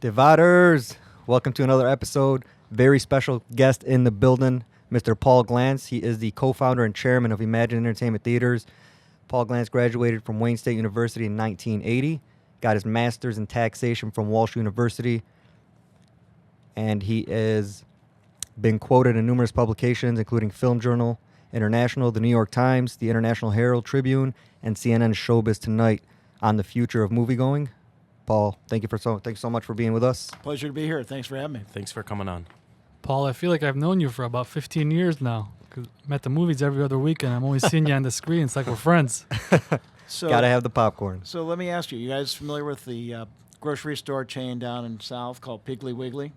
Dividers, welcome to another episode. Very special guest in the building, Mr. Paul Glantz. He is the co-founder and chairman of Emagine Entertainment Theaters. Paul Glantz graduated from Wayne State University in 1980, got his master's in taxation from Walsh University, and he has been quoted in numerous publications, including Film Journal International, the New York Times, the International Herald Tribune, and CNN Showbiz Tonight on the future of moviegoing. Paul, thanks so much for being with us. Pleasure to be here. Thanks for having me. Thanks for coming on. Paul, I feel like I've known you for about 15 years now. 'Cause I'm at the movies every other weekend. I'm always seeing you on the screen. It's like we're friends. So, Gotta have the popcorn. So let me ask you, guys familiar with the grocery store chain down in South called Piggly Wiggly?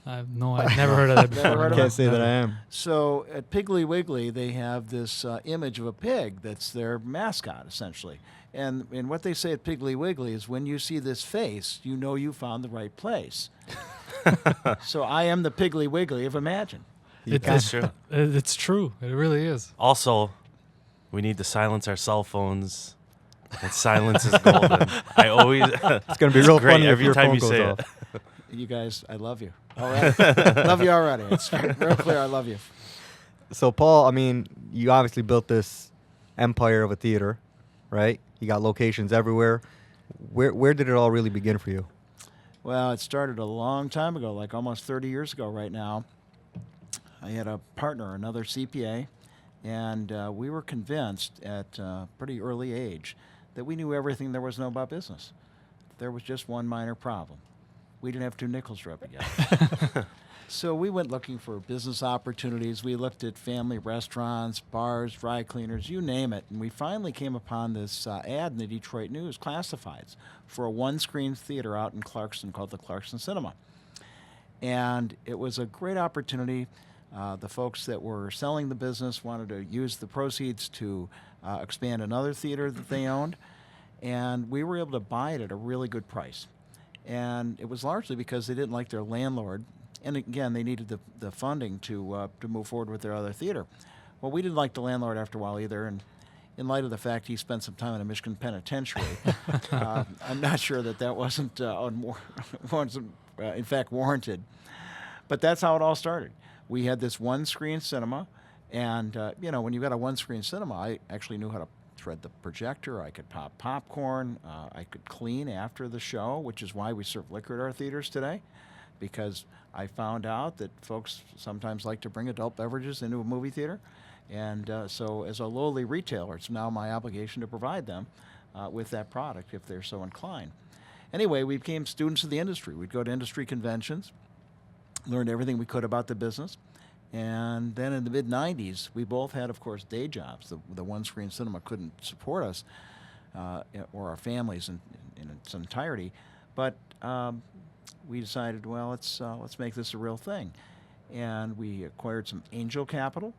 I've never heard of that before. Never heard of Can't it? say that I am. So at Piggly Wiggly, they have this image of a pig that's their mascot, essentially. And what they say at Piggly Wiggly is when you see this face, you know you found the right place. So I am the Piggly Wiggly of Emagine. That's true. It's true. It really is. Also, we need to silence our cell phones. And silence is golden. I always. It's gonna be real great funny if every your time phone you goes say off. it. You guys, I love you. All right. Love you already. It's real clear I love you. So, Paul, I mean, you obviously built this empire of a theater, right? You got locations everywhere. Where did it all really begin for you? Well, it started a long time ago, like almost 30 years ago right now. I had a partner, another CPA, and we were convinced at a pretty early age that we knew everything there was to know about business. There was just one minor problem. We didn't have two nickels to rub together. So we went looking for business opportunities. We looked at family restaurants, bars, dry cleaners, you name it. And we finally came upon this ad in the Detroit News, classifieds, for a one-screen theater out in Clarkston called the Clarkston Cinema. And it was a great opportunity. The folks that were selling the business wanted to use the proceeds to expand another theater that they owned. And we were able to buy it at a really good price. And it was largely because they didn't like their landlord. And again, they needed the funding to move forward with their other theater. Well, we didn't like the landlord after a while either, and in light of the fact he spent some time in a Michigan penitentiary, I'm not sure that wasn't in fact warranted. But that's how it all started. We had this one-screen cinema, and when you've got a one-screen cinema, I actually knew how to thread the projector. I could pop popcorn. I could clean after the show, which is why we serve liquor at our theaters today, because I found out that folks sometimes like to bring adult beverages into a movie theater. And so as a lowly retailer, it's now my obligation to provide them with that product if they're so inclined. Anyway, we became students of the industry. We'd go to industry conventions, learned everything we could about the business. And then in the mid-'90s, we both had, of course, day jobs. The one-screen cinema couldn't support us or our families in its entirety. But we decided, well, let's make this a real thing. And we acquired some angel capital.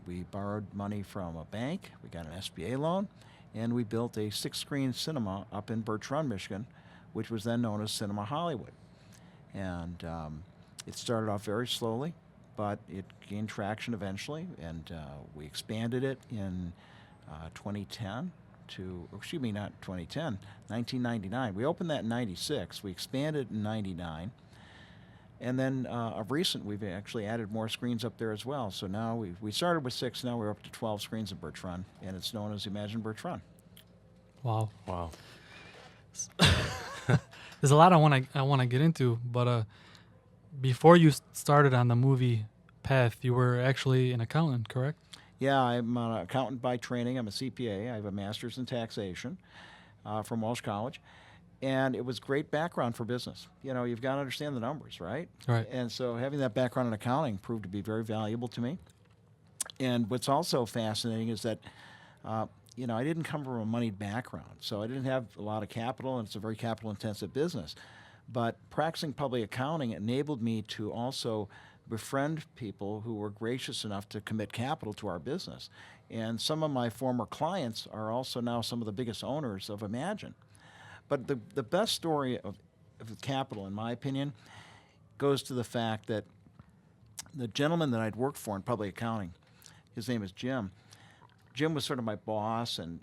We borrowed money from a bank. We got an SBA loan. And we built a 6-screen cinema up in Birch Run, Michigan, which was then known as Cinema Hollywood. And it started off very slowly, but it gained traction eventually. And we expanded it in 2010. Not 2010, 1999. We opened that in 96. We expanded in 99. And then of recent, we've actually added more screens up there as well. So now we started with 6, now we're up to 12 screens in Birch Run, and it's known as Emagine Birch Run. Wow. Wow. There's a lot I want to get into, but before you started on the movie path, you were actually an accountant, correct? Yeah, I'm an accountant by training. I'm a CPA. I have a master's in taxation from Walsh College. And it was great background for business. You've got to understand the numbers, right? Right. And so having that background in accounting proved to be very valuable to me. And what's also fascinating is that, I didn't come from a moneyed background. So I didn't have a lot of capital, and it's a very capital-intensive business. But practicing public accounting enabled me to also befriend people who were gracious enough to commit capital to our business. And some of my former clients are also now some of the biggest owners of Emagine. But the best story of capital, in my opinion, goes to the fact that the gentleman that I'd worked for in public accounting, his name is Jim. Jim was sort of my boss and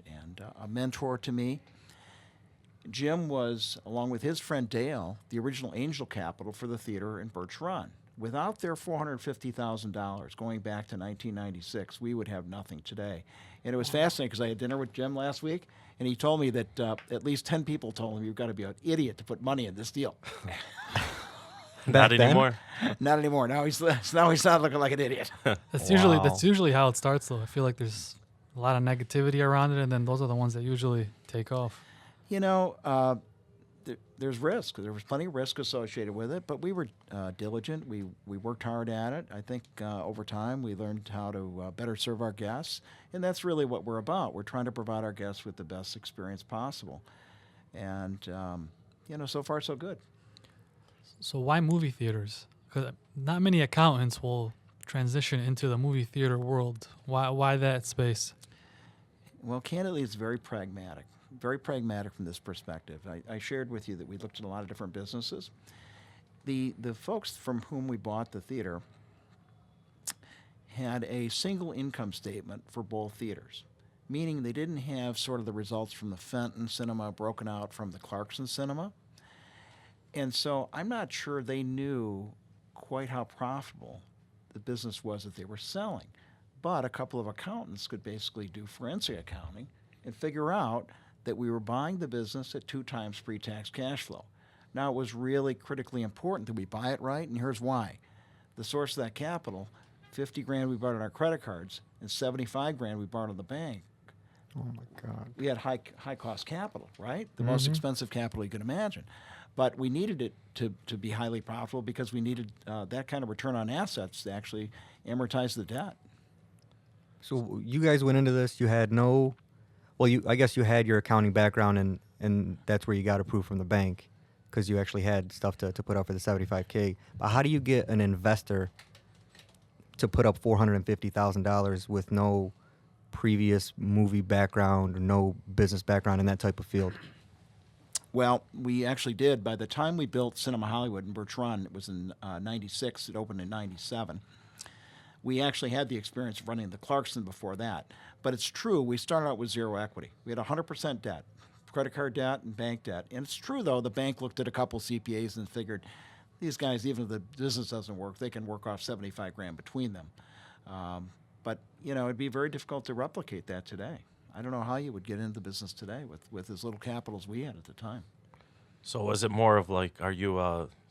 a mentor to me. Jim was, along with his friend Dale, the original angel capital for the theater in Birch Run. Without their $450,000 going back to 1996, we would have nothing today. And it was fascinating because I had dinner with Jim last week, and he told me that at least 10 people told him, "You've got to be an idiot to put money in this deal." Not then? anymore. Not anymore. Now he's not looking like an idiot. That's Wow. usually how it starts, though. I feel like there's a lot of negativity around it, and then those are the ones that usually take off. You know, there's risk. There was plenty of risk associated with it, but we were diligent. We worked hard at it. I think over time we learned how to better serve our guests, and that's really what we're about. We're trying to provide our guests with the best experience possible, and so far so good. So why movie theaters? Because not many accountants will transition into the movie theater world. Why that space? Well, candidly, it's very pragmatic from this perspective. I shared with you that we looked at a lot of different businesses. The folks from whom we bought the theater had a single income statement for both theaters, meaning they didn't have sort of the results from the Fenton Cinema broken out from the Clarkson Cinema. And so I'm not sure they knew quite how profitable the business was that they were selling. But a couple of accountants could basically do forensic accounting and figure out that we were buying the business at 2 times pre-tax cash flow. Now, it was really critically important that we buy it right, and here's why. The source of that capital, 50 grand we borrowed on our credit cards, and 75 grand we borrowed on the bank. Oh my God. We had high cost capital, right? The most expensive capital you could imagine. But we needed it to be highly profitable because we needed that kind of return on assets to actually amortize the debt. So you guys went into this. You had no, well, I guess you had your accounting background, and that's where you got approved from the bank because you actually had stuff to put up for the $75K. But how do you get an investor to put up $450,000 with no previous movie background or no business background in that type of field? Well, we actually did. By the time we built Cinema Hollywood in Birch Run, it was in 96, it opened in 97. We actually had the experience of running the Clarkson before that. But it's true, we started out with zero equity. We had 100% debt, credit card debt and bank debt. And it's true, though, the bank looked at a couple CPAs and figured, these guys, even if the business doesn't work, they can work off 75 grand between them. But, it'd be very difficult to replicate that today. I don't know how you would get into the business today with as little capital as we had at the time. So was it more of like, are you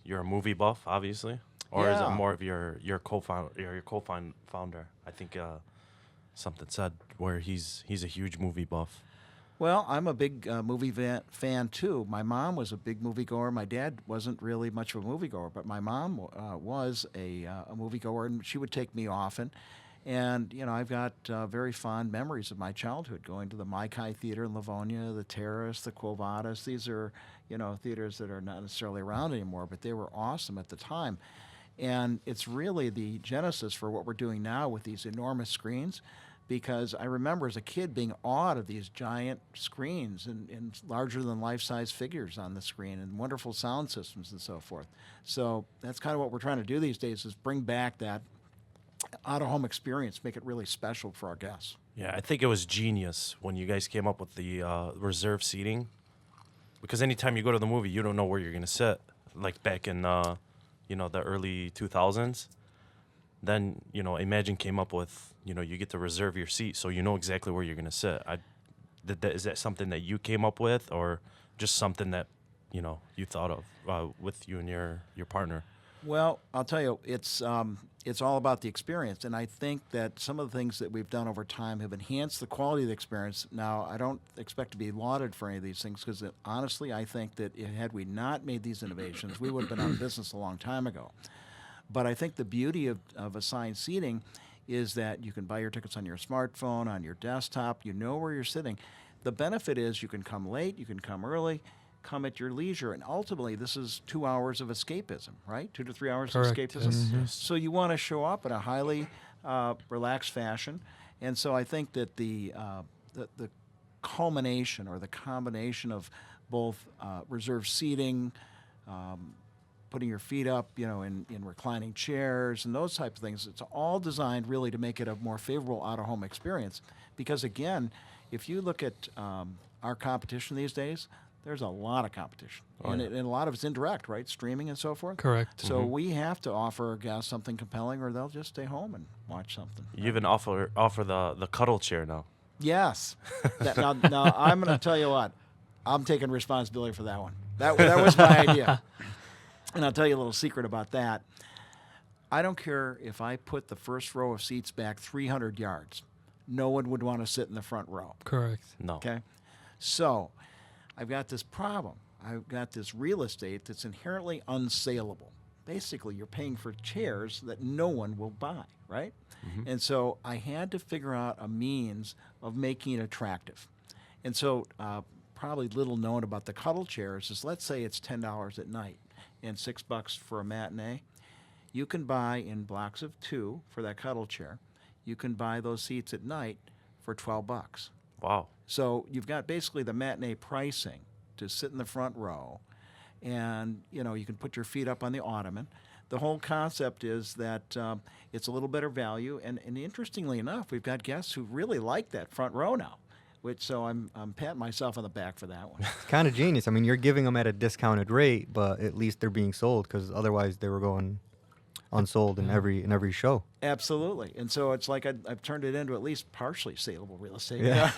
you're a movie buff, obviously, or is it Yeah. more of your co-founder? I think something said where he's a huge movie buff. Well, I'm a big movie fan too. My mom was a big moviegoer. My dad wasn't really much of a moviegoer, but my mom was a moviegoer, and she would take me often. And, I've got very fond memories of my childhood going to the Maikai Theater in Livonia, the Terrace, the Quo Vadis. These are, theaters that are not necessarily around anymore, but they were awesome at the time. And it's really the genesis for what we're doing now with these enormous screens, because I remember as a kid being awed of these giant screens and larger than life-size figures on the screen and wonderful sound systems and so forth. So that's kind of what we're trying to do these days, is bring back that out-of-home experience, make it really special for our guests. Yeah, I think it was genius when you guys came up with the reserve seating, because anytime you go to the movie, you don't know where you're gonna sit. Like back in the early 2000s, then Emagine came up with you get to reserve your seat, so you know exactly where you're gonna sit. Is that something that you came up with, or just something that you thought of with you and your partner? Well, I'll tell you, it's all about the experience, and I think that some of the things that we've done over time have enhanced the quality of the experience. Now, I don't expect to be lauded for any of these things because, honestly, I think that had we not made these innovations, we would have been out of business a long time ago. But I think the beauty of assigned seating is that you can buy your tickets on your smartphone, on your desktop. You know where you're sitting. The benefit is you can come late, you can come early, come at your leisure, and ultimately this is 2 hours of escapism, right? 2 to 3 hours Correct, of escapism. yes. Yes. So you want to show up in a highly relaxed fashion, and so I think that the culmination or the combination of both reserved seating, putting your feet up, in reclining chairs and those type of things, it's all designed really to make it a more favorable out-of-home experience. Because again, if you look at our competition these days, there's a lot of competition. Oh, and, yeah. and a lot of it's indirect, right? Streaming and so forth. Correct. So we have to offer our guests something compelling, or they'll just stay home and watch something. You even offer the cuddle chair now. Yes. Now I'm going to tell you what. I'm taking responsibility for that one. That was my idea. And I'll tell you a little secret about that. I don't care if I put the first row of seats back 300 yards. No one would want to sit in the front row. Correct. No. Okay? So I've got this problem. I've got this real estate that's inherently unsaleable. Basically, you're paying for chairs that no one will buy, right? And so I had to figure out a means of making it attractive. And so probably little known about the cuddle chairs is, let's say it's $10 at night and $6 for a matinee. You can buy in blocks of 2 for that cuddle chair. You can buy those seats at night for $12. Wow. So you've got basically the matinee pricing to sit in the front row, and you can put your feet up on the ottoman. The whole concept is that it's a little better value, and interestingly enough, we've got guests who really like that front row now. So I'm patting myself on the back for that one. It's kind of genius. I mean, you're giving them at a discounted rate, but at least they're being sold, because otherwise they were going unsold in every show. Absolutely, and so it's like I've turned it into at least partially saleable real estate. Yeah.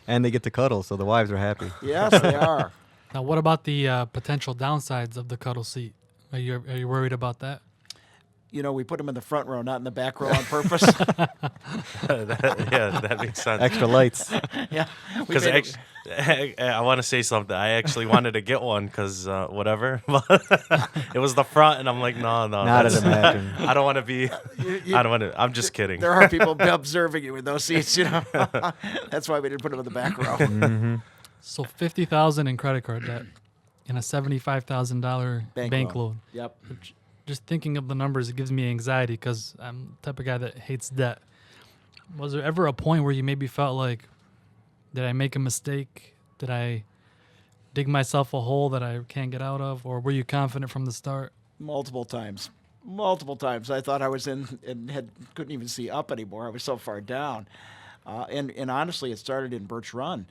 And they get to cuddle, so the wives are happy. Yes, they are. Now, what about the potential downsides of the cuddle seat? Are you worried about that? We put them in the front row, not in the back row on purpose. That makes sense. Extra lights. Yeah, Because I want to say something. I actually wanted to get one because whatever, but it was the front, and I'm like, no, Not at that's- Imagine. I don't want to be. I don't want to. I'm just kidding. there are people observing you in those seats. That's why we didn't put them in the back row. Mm-hmm. So $50,000 in credit card debt and a $75,000 bank loan. Yep. Just thinking of the numbers, it gives me anxiety because I'm the type of guy that hates debt. Was there ever a point where you maybe felt like, did I make a mistake? Did I dig myself a hole that I can't get out of? Or were you confident from the start? Multiple times. I thought I was in and couldn't even see up anymore. I was so far down. And honestly, it started in Birch Run.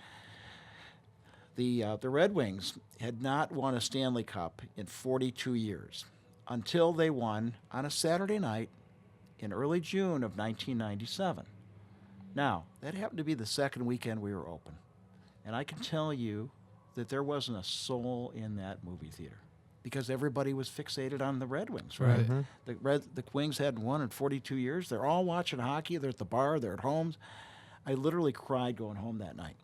The Red Wings had not won a Stanley Cup in 42 years until they won on a Saturday night in early June of 1997. Now, that happened to be the second weekend we were open. And I can tell you that there wasn't a soul in that movie theater because everybody was fixated on the Red Wings, right? Right. The Wings hadn't won in 42 years. They're all watching hockey. They're at the bar. They're at homes. I literally cried going home that night.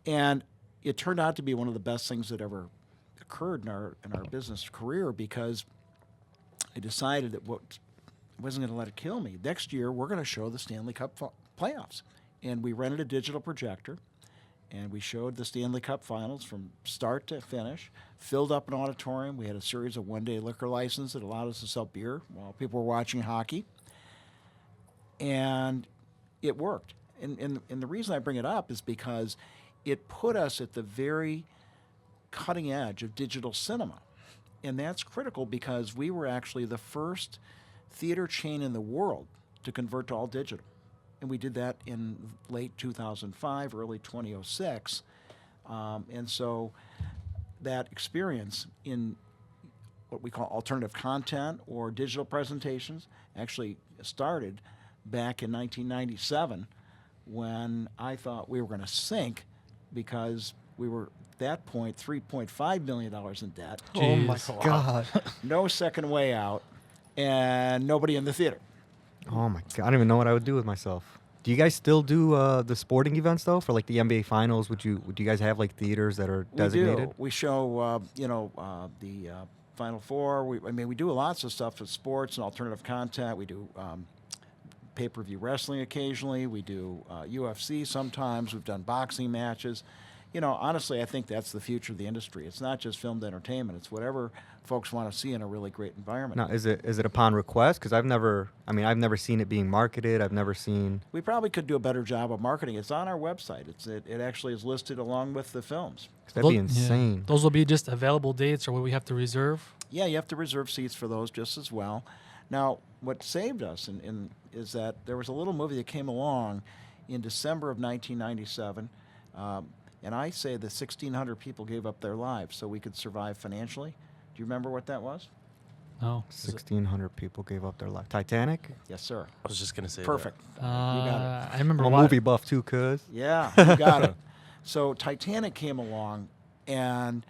And it turned out to be one of the best things that ever occurred in our business career because I decided that what wasn't going to let it kill me. Next year, we're going to show the Stanley Cup playoffs. And we rented a digital projector, and we showed the Stanley Cup finals from start to finish, filled up an auditorium. We had a series of one-day liquor licenses that allowed us to sell beer while people were watching hockey. And it worked. And the reason I bring it up is because it put us at the very cutting edge of digital cinema. And that's critical because we were actually the first theater chain in the world to convert to all digital. And we did that in late 2005, early 2006. And so that experience in what we call alternative content or digital presentations actually started back in 1997 when I thought we were going to sink because we were, at that point, $3.5 million in debt. Oh my Jeez. God. No second way out, and nobody in the theater. Oh my God. I don't even know what I would do with myself. Do you guys still do the sporting events though for like the NBA finals? Would you guys have like theaters that are designated? We do. We show the Final Four. We do lots of stuff with sports and alternative content. We do pay-per-view wrestling occasionally. We do UFC sometimes. We've done boxing matches. Honestly, I think that's the future of the industry. It's not just filmed entertainment. It's whatever folks want to see in a really great environment. Now, is it upon request? Because I've never seen it being marketed. I've never seen. We probably could do a better job of marketing. It's on our website. It actually is listed along with the films. That'd be Yeah. insane. Those will be just available dates, or will we have to reserve? Yeah, you have to reserve seats for those just as well. Now, what saved us is that there was a little movie that came along in December of 1997. And I say that 1,600 people gave up their lives so we could survive financially. Do you remember what that was? No. 1,600 people gave up their life. Titanic? Yes, sir. I was just gonna say Perfect. You got it. I remember I'm a movie buff too, cuz. Yeah, you got it. So Titanic came along, and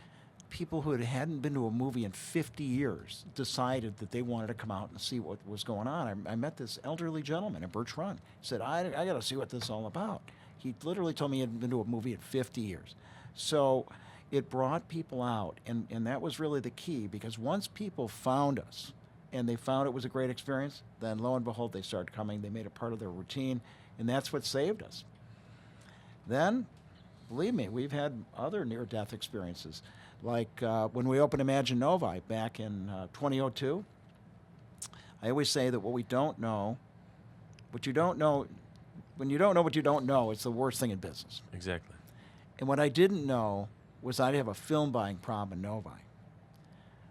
people who hadn't been to a movie in 50 years decided that they wanted to come out and see what was going on. I met this elderly gentleman in Birch Run. He said, I got to see what this is all about. He literally told me he hadn't been to a movie in 50 years. So it brought people out, and that was really the key, because once people found us and they found it was a great experience, then lo and behold, they started coming. They made it part of their routine, and that's what saved us. Then, believe me, we've had other near-death experiences. Like when we opened Emagine Novi back in 2002, I always say that what you don't know, when you don't know what you don't know, it's the worst thing in business. Exactly. And what I didn't know was I'd have a film buying problem in Novi.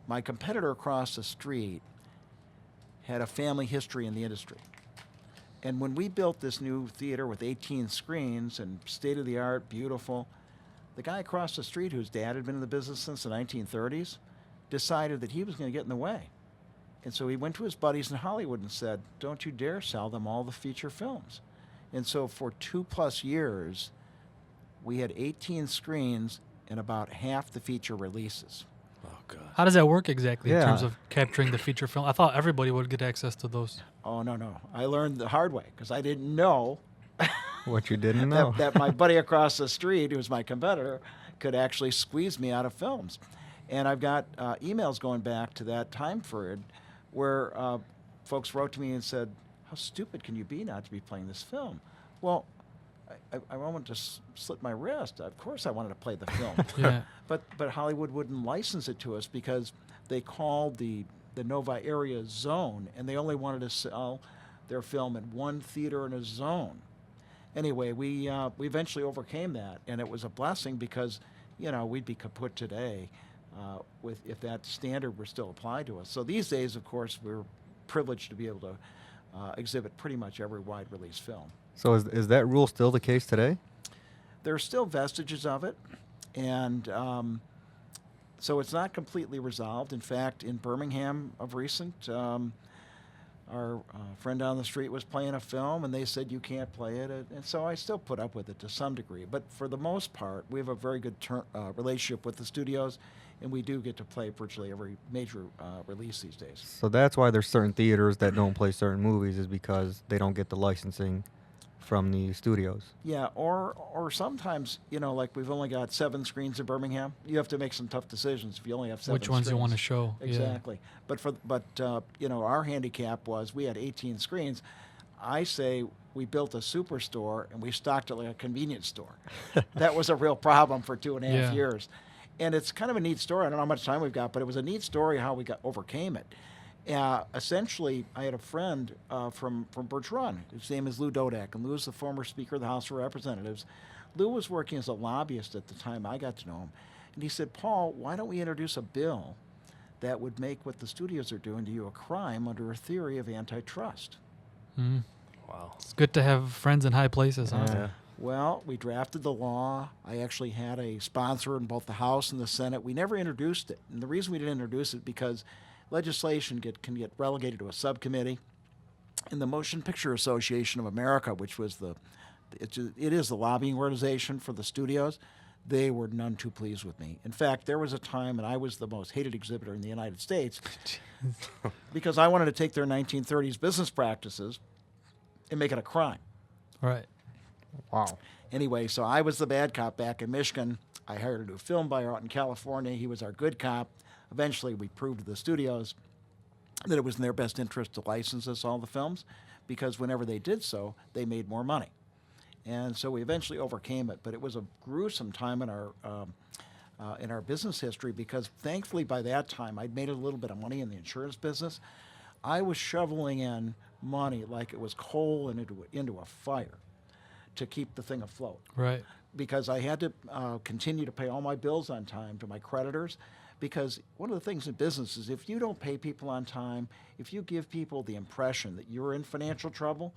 My competitor across the street had a family history in the industry. And when we built this new theater with 18 screens and state-of-the-art, beautiful, the guy across the street, whose dad had been in the business since the 1930s, decided that he was going to get in the way. And so he went to his buddies in Hollywood and said, don't you dare sell them all the feature films. And so for 2+ years, we had 18 screens and about half the feature releases. Oh god. How does that work exactly in Yeah. terms of capturing the feature film? I thought everybody would get access to those. Oh, no. I learned the hard way, because I didn't know What you didn't know. that my buddy across the street, who was my competitor, could actually squeeze me out of films. And I've got emails going back to that time period where folks wrote to me and said, how stupid can you be not to be playing this film? Well, I wanted to slit my wrist. Of course I wanted to play the film. Yeah. But Hollywood wouldn't license it to us because they called the Novi area zone, and they only wanted to sell their film in one theater in a zone. Anyway, we eventually overcame that, and it was a blessing because, we'd be kaput today if that standard were still applied to us. So these days, of course, we're privileged to be able to exhibit pretty much every wide release film. So is that rule still the case today? There are still vestiges of it, and so it's not completely resolved. In fact, in Birmingham of recent, our friend down the street was playing a film, and they said you can't play it, and so I still put up with it to some degree. But for the most part, we have a very good relationship with the studios, and we do get to play virtually every major release these days. So that's why there's certain theaters that don't play certain movies, is because they don't get the licensing from the studios. Yeah, or sometimes, like we've only got 7 screens in Birmingham. You have to make some tough decisions if you only have 7 Which ones you want to screens. show? Exactly. But our handicap was we had 18 screens. I say we built a superstore and we stocked it like a convenience store. That was a real problem for 2.5 Yeah. years. And it's kind of a neat story. I don't know how much time we've got, but it was a neat story how we overcame it. Essentially, I had a friend from Birch Run. His name is Lou Dodak, and Lou is the former Speaker of the House of Representatives. Lou was working as a lobbyist at the time I got to know him. And he said, Paul, why don't we introduce a bill that would make what the studios are doing to you a crime under a theory of antitrust? Mhm. Wow. It's good to have friends in high places, huh? Yeah. Well, we drafted the law. I actually had a sponsor in both the House and the Senate. We never introduced it. And the reason we didn't introduce it because legislation can get relegated to a subcommittee. And the Motion Picture Association of America, which was it is the lobbying organization for the studios, they were none too pleased with me. In fact, there was a time, and I was the most hated exhibitor in the United States, because I wanted to take their 1930s business practices and make it a crime. Right. Wow. Anyway, so I was the bad cop back in Michigan. I hired a new film buyer out in California. He was our good cop. Eventually, we proved to the studios that it was in their best interest to license us all the films, because whenever they did so, they made more money. And so we eventually overcame it. But it was a gruesome time in our business history, because thankfully by that time I'd made a little bit of money in the insurance business. I was shoveling in money like it was coal into a fire to keep the thing afloat, Right. because I had to continue to pay all my bills on time to my creditors. Because one of the things in business is if you don't pay people on time, if you give people the impression that you're in financial trouble,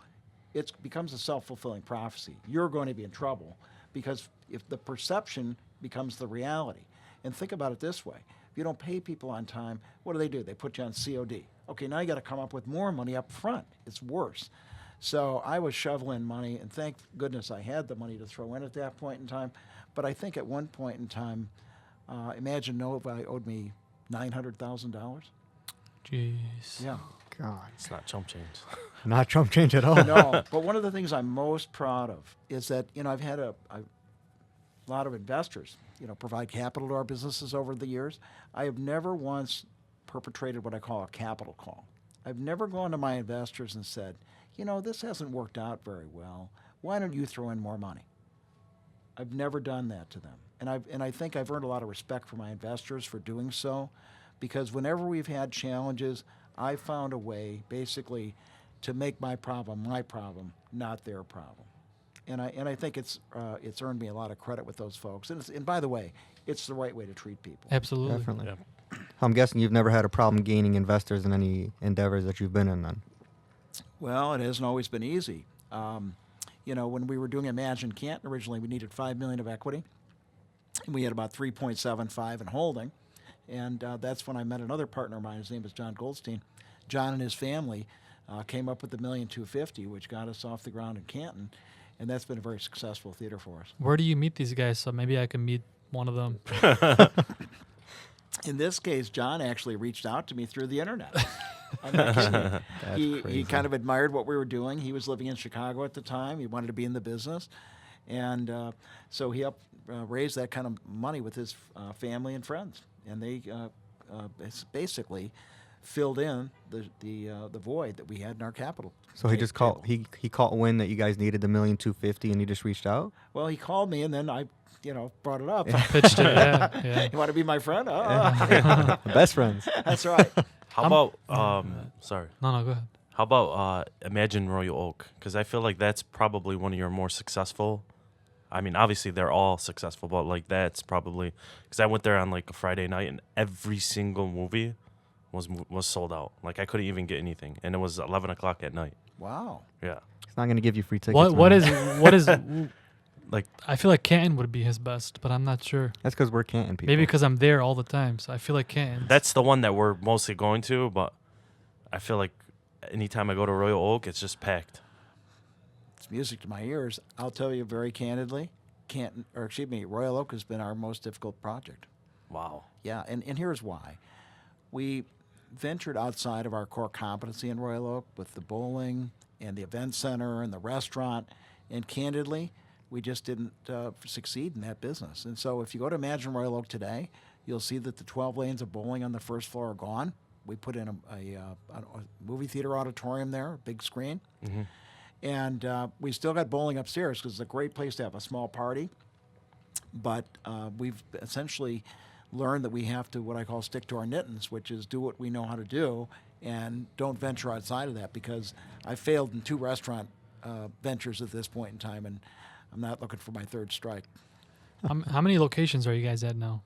it becomes a self-fulfilling prophecy. You're going to be in trouble because if the perception becomes the reality. And think about it this way. If you don't pay people on time, what do? They put you on COD. Okay, now you got to come up with more money up front. It's worse. So I was shoveling money, and thank goodness I had the money to throw in at that point in time. But I think at one point in time, Emagine Nova owed me $900,000. Jeez. Yeah. God, It's not chump change. not Trump change at all. No, but one of the things I'm most proud of is that, I've had a lot of investors, provide capital to our businesses over the years. I have never once perpetrated what I call a capital call. I've never gone to my investors and said, this hasn't worked out very well. Why don't you throw in more money? I've never done that to them. And I think I've earned a lot of respect from my investors for doing so, because whenever we've had challenges, I found a way basically to make my problem, not their problem. And I think it's earned me a lot of credit with those folks. And by the way, it's the right way to treat people. Absolutely. Definitely. Yeah. I'm guessing you've never had a problem gaining investors in any endeavors that you've been in then. Well, it hasn't always been easy. When we were doing Emagine Canton originally, we needed $5 million of equity. And we had about 3.75 in holding. And that's when I met another partner of mine. His name is John Goldstein. John and his family came up with $1,250,000, which got us off the ground in Canton. And that's been a very successful theater for us. Where do you meet these guys? So maybe I can meet one of them. In this case, John actually reached out to me through the internet. I'm not kidding you. He crazy. kind of admired what we were doing. He was living in Chicago at the time. He wanted to be in the business. And so he helped raise that kind of money with his family and friends. And they basically filled in the void that we had in our capital. So he just called. He caught wind that you guys needed $1,250,000, and he just reached out. Well, he called me, and then I brought it up. Pitched it. Yeah. You want to be my friend? Best friends. That's right. How about sorry. No, go ahead. How about Emagine Royal Oak? Because I feel like that's probably one of your more successful. I mean, obviously they're all successful, but like that's probably because I went there on like a Friday night and every single movie was sold out. Like I couldn't even get anything, and it was 11 o'clock at night. Wow. Yeah, He's not going to give you free tickets. What man. is like I feel like Canton would be his best, but I'm not sure. That's because we're Canton people. Maybe because I'm there all the time, so I feel like Canton. that's the one that we're mostly going to. But I feel like anytime I go to Royal Oak, it's just packed. It's music to my ears. I'll tell you very candidly, Royal Oak has been our most difficult project. Wow. Yeah, and here's why. We ventured outside of our core competency in Royal Oak with the bowling and the event center and the restaurant, and candidly, we just didn't succeed in that business. And so if you go to Emagine Royal Oak today, you'll see that the 12 lanes of bowling on the first floor are gone. We put in a movie theater auditorium there, a big screen. Mm-hmm. And we still got bowling upstairs because it's a great place to have a small party. But we've essentially learned that we have to, what I call, stick to our knittings, which is do what we know how to do and don't venture outside of that, because I failed in 2 restaurant ventures at this point in time, and I'm not looking for my third strike. How many locations are you guys at now?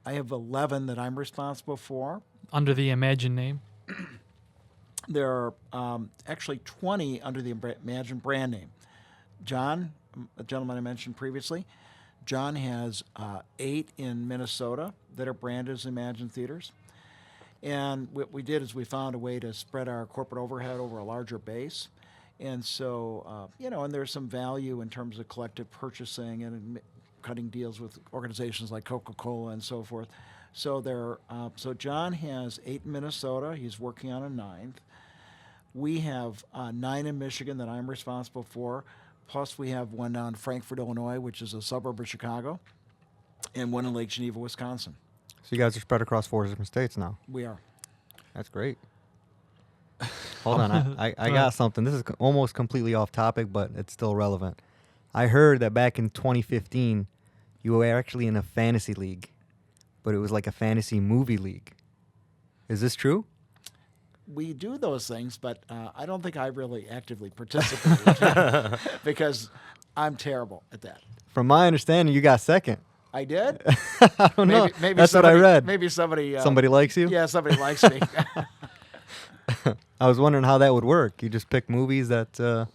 I have 11 that I'm responsible for. Under the Emagine name? There are actually 20 under the Emagine brand name. John, a gentleman I mentioned previously, John has 8 in Minnesota that are branded as Emagine Theaters. And what we did is we found a way to spread our corporate overhead over a larger base. And so, and there's some value in terms of collective purchasing and cutting deals with organizations like Coca-Cola and so forth. So so John has 8 in Minnesota. He's working on a 9th. We have 9 in Michigan that I'm responsible for. Plus, we have one down in Frankfort, Illinois, which is a suburb of Chicago, and one in Lake Geneva, Wisconsin. So you guys are spread across 4 different states now. We are. That's great. Hold on, I got something. This is almost completely off topic, but it's still relevant. I heard that back in 2015, you were actually in a fantasy league, but it was like a fantasy movie league. Is this true? We do those things, but I don't think I really actively participated because I'm terrible at that. From my understanding, you got second. I did? I don't know. Maybe That's what I read. Maybe somebody... Somebody likes you? Yeah, somebody likes me. I was wondering how that would work. You just pick movies that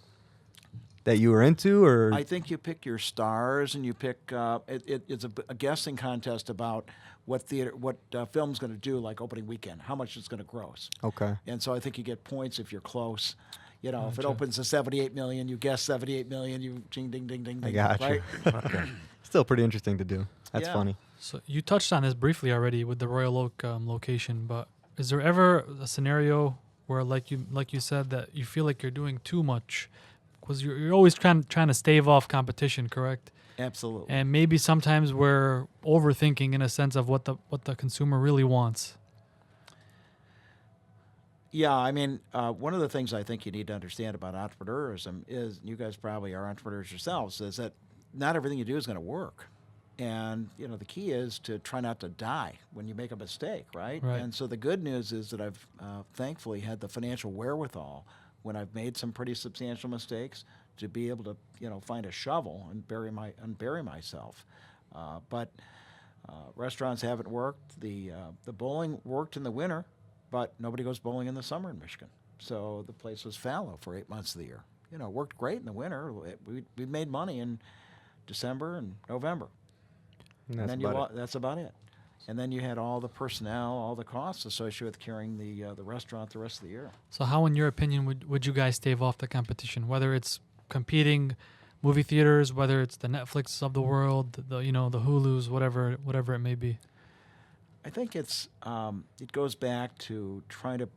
that you were into, or I think you pick your stars, and you pick. It's a guessing contest about what film's going to do, like opening weekend, how much it's going to gross. okay? And so I think you get points if you're close. You know, if it Gotcha. opens to 78 million, you guess 78 million. You ding, ding, ding, ding, I ding. got you. Right? Still pretty interesting to do. That's Yeah. funny. So you touched on this briefly already with the Royal Oak location, but is there ever a scenario where, like you said, that you feel like you're doing too much? Because you're always trying to stave off competition, correct? Absolutely. And maybe sometimes we're overthinking in a sense of what the consumer really wants. Yeah, I mean, one of the things I think you need to understand about entrepreneurism is, you guys probably are entrepreneurs yourselves, is that not everything you do is going to work. And, you know, the key is to try not to die when you make a mistake, right? Right. And so the good news is that I've thankfully had the financial wherewithal when I've made some pretty substantial mistakes to be able to, you know, find a shovel and bury myself. But restaurants haven't worked. The bowling worked in the winter, but nobody goes bowling in the summer in Michigan. So the place was fallow for 8 months of the year. You know, it worked great in the winter. We made money in December and November. And And that's then about it. that's about it. And then you had all the personnel, all the costs associated with carrying the restaurant the rest of the year. So how, in your opinion, would you guys stave off the competition? Whether it's competing movie theaters, whether it's the Netflix of the world, the Hulus, whatever it may be. I think it goes back to trying to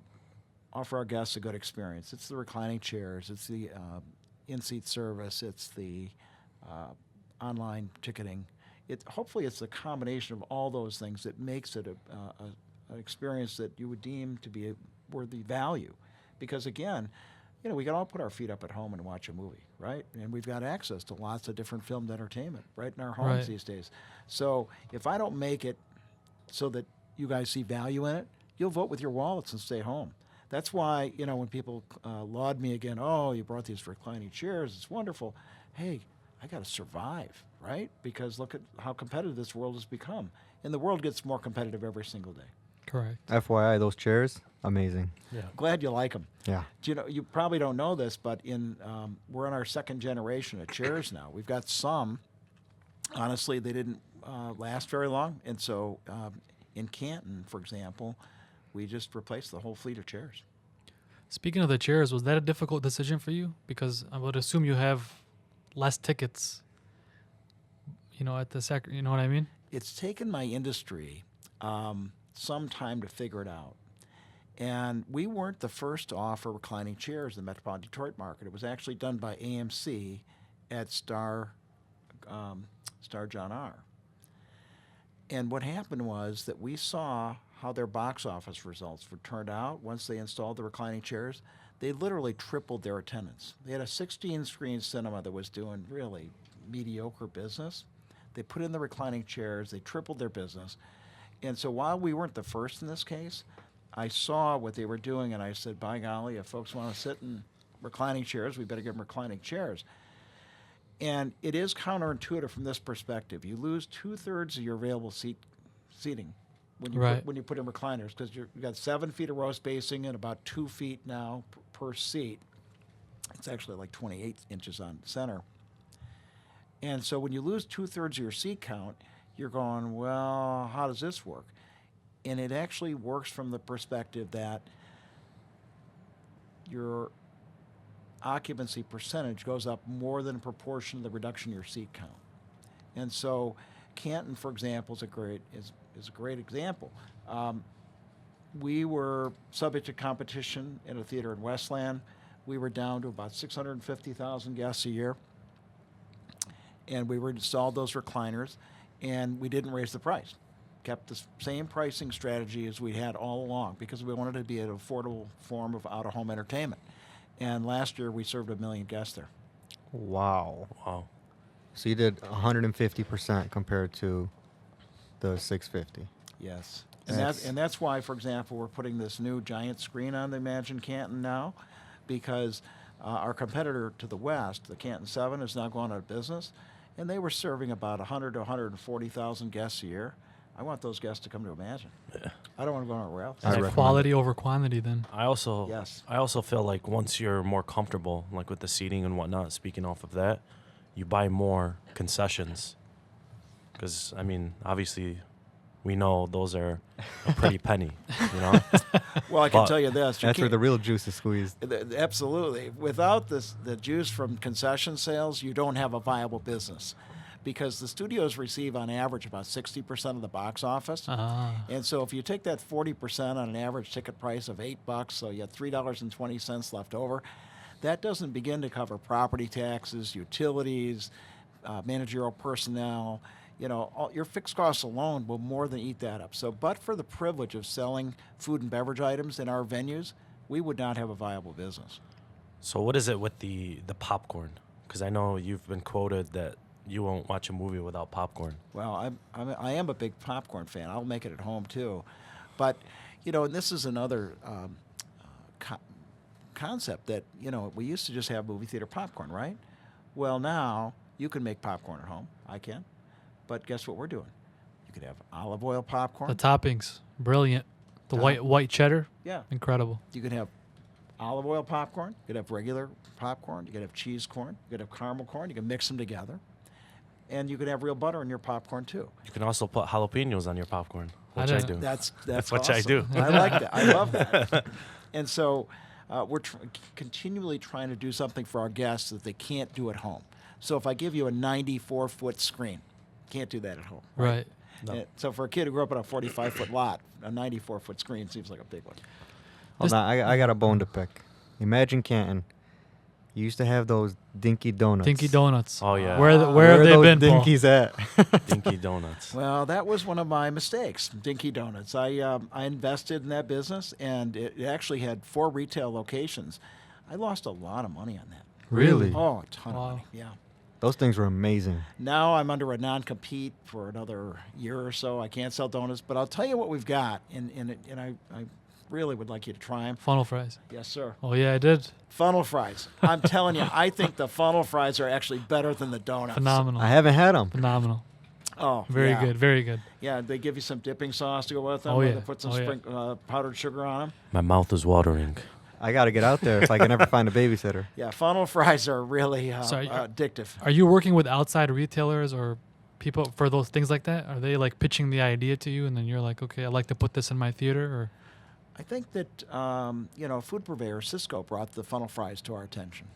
offer our guests a good experience. It's the reclining chairs, it's the in-seat service, it's the online ticketing. Hopefully it's a combination of all those things that makes it an experience that you would deem to be a worthy value. Because again, you know, we can all put our feet up at home and watch a movie, right? And we've got access to lots of different filmed entertainment right in our homes Right. these days. So if I don't make it so that you guys see value in it, you'll vote with your wallets and stay home. That's why, you know, when people laud me again, oh, you brought these reclining chairs, it's wonderful. Hey, I got to survive, right? Because look at how competitive this world has become. And the world gets more competitive every single day. Correct. FYI, those chairs, amazing. Yeah. Glad you like them. Yeah. Do you know, you probably don't know this, but we're in our second generation of chairs now. We've got some, honestly, they didn't last very long. And so in Canton, for example, we just replaced the whole fleet of chairs. Speaking of the chairs, was that a difficult decision for you? Because I would assume you have less tickets, you know, at the you know what I mean? It's taken my industry some time to figure it out. And we weren't the first to offer reclining chairs in the Metropolitan Detroit market. It was actually done by AMC at Star John R. And what happened was that we saw how their box office results turned out once they installed the reclining chairs. They literally tripled their attendance. They had a 16-screen cinema that was doing really mediocre business. They put in the reclining chairs. They tripled their business. And so while we weren't the first in this case, I saw what they were doing, and I said, by golly, if folks want to sit in reclining chairs, we better give them reclining chairs. And it is counterintuitive from this perspective. You lose 2/3 of your available seating when you Right. when you put in recliners, because you've got 7 feet of row spacing and about 2 feet now per seat. It's actually like 28 inches on center. And so when you lose 2/3 of your seat count, you're going, well, how does this work? And it actually works from the perspective that your occupancy percentage goes up more than in proportion to the reduction in your seat count. And so Canton, for example, is a great example. We were subject to competition in a theater in Westland. We were down to about 650,000 guests a year. And we installed those recliners, and we didn't raise the price. Kept the same pricing strategy as we had all along, because we wanted it to be an affordable form of out-of-home entertainment. And last year we served 1 million guests there. Wow. Wow. So you did 150% compared to the 650. Yes. That's- And that's why, for example, we're putting this new giant screen on the Emagine Canton now, because our competitor to the west, the Canton 7, is now going out of business, and they were serving about 100 to 140,000 guests a year. I want those guests to come to Imagine. I don't want to go anywhere else. I recommend Quality over quantity then. I also Yes. I also feel like once you're more comfortable, like with the seating and whatnot, speaking off of that, you buy more concessions. Because I mean, obviously, we know those are a pretty penny, you know. Well, I can But tell you this. You That's where can't- the real juice is squeezed. Absolutely. Without the juice from concession sales, you don't have a viable business, because the studios receive on average about 60% of the box office. And so if you take that 40% on an average ticket price of $8, so you have $3.20 left over, that doesn't begin to cover property taxes, utilities, managerial personnel. You know, all, your fixed costs alone will more than eat that up. So, but for the privilege of selling food and beverage items in our venues, we would not have a viable business. So what is it with the popcorn? Because I know you've been quoted that you won't watch a movie without popcorn. Well, I am a big popcorn fan. I'll make it at home too, but you know, and this is another concept that, you know, we used to just have movie theater popcorn, right? Well, now you can make popcorn at home. I can, but guess what we're doing? You could have olive oil popcorn. The toppings, brilliant. The Uh-huh. white cheddar, Yeah, incredible. you could have olive oil popcorn. You could have regular popcorn. You could have cheese corn. You could have caramel corn. You can mix them together, and you could have real butter in your popcorn too. You can also put jalapenos on your popcorn, which I didn't- do. That's what I awesome. do. I like that. I love that. And so we're continually trying to do something for our guests that they can't do at home. So if I give you a 94-foot screen, can't do that at home. Right. And so for a kid who grew up on a 45-foot lot, a 94-foot screen seems like a big one. Hold on, I got a bone to pick. Imagine Canton. You used to have those dinky donuts. Dinky Donuts. Oh yeah, Where Where have are they those been, Paul? dinkies at? Dinky Donuts. Well, that was one of my mistakes, Dinky Donuts. I invested in that business, and it actually had 4 retail locations. I lost a lot of money on that. Really? Oh, a ton Wow. of money, yeah. Those things were amazing. Now I'm under a non-compete for another year or so. I can't sell donuts, but I'll tell you what we've got, and I really would like you to try them. Funnel fries. Yes, sir. Oh yeah, I did. Funnel fries. I'm telling you, I think the funnel fries are actually better than the donuts. Phenomenal. I haven't had them. Phenomenal. Oh, Very yeah. good. Very good. Yeah, they give you some dipping sauce to go with them. Oh, or yeah. They put some Oh, yeah. powdered sugar on them. My mouth is watering. I got to get out there if I can ever find a babysitter. Yeah, funnel fries are really Sorry, addictive. Are you working with outside retailers or people for those things like that? Are they like pitching the idea to you, and then you're like, okay, I'd like to put this in my theater? Or I think that, food purveyor Cisco brought the funnel fries to our attention.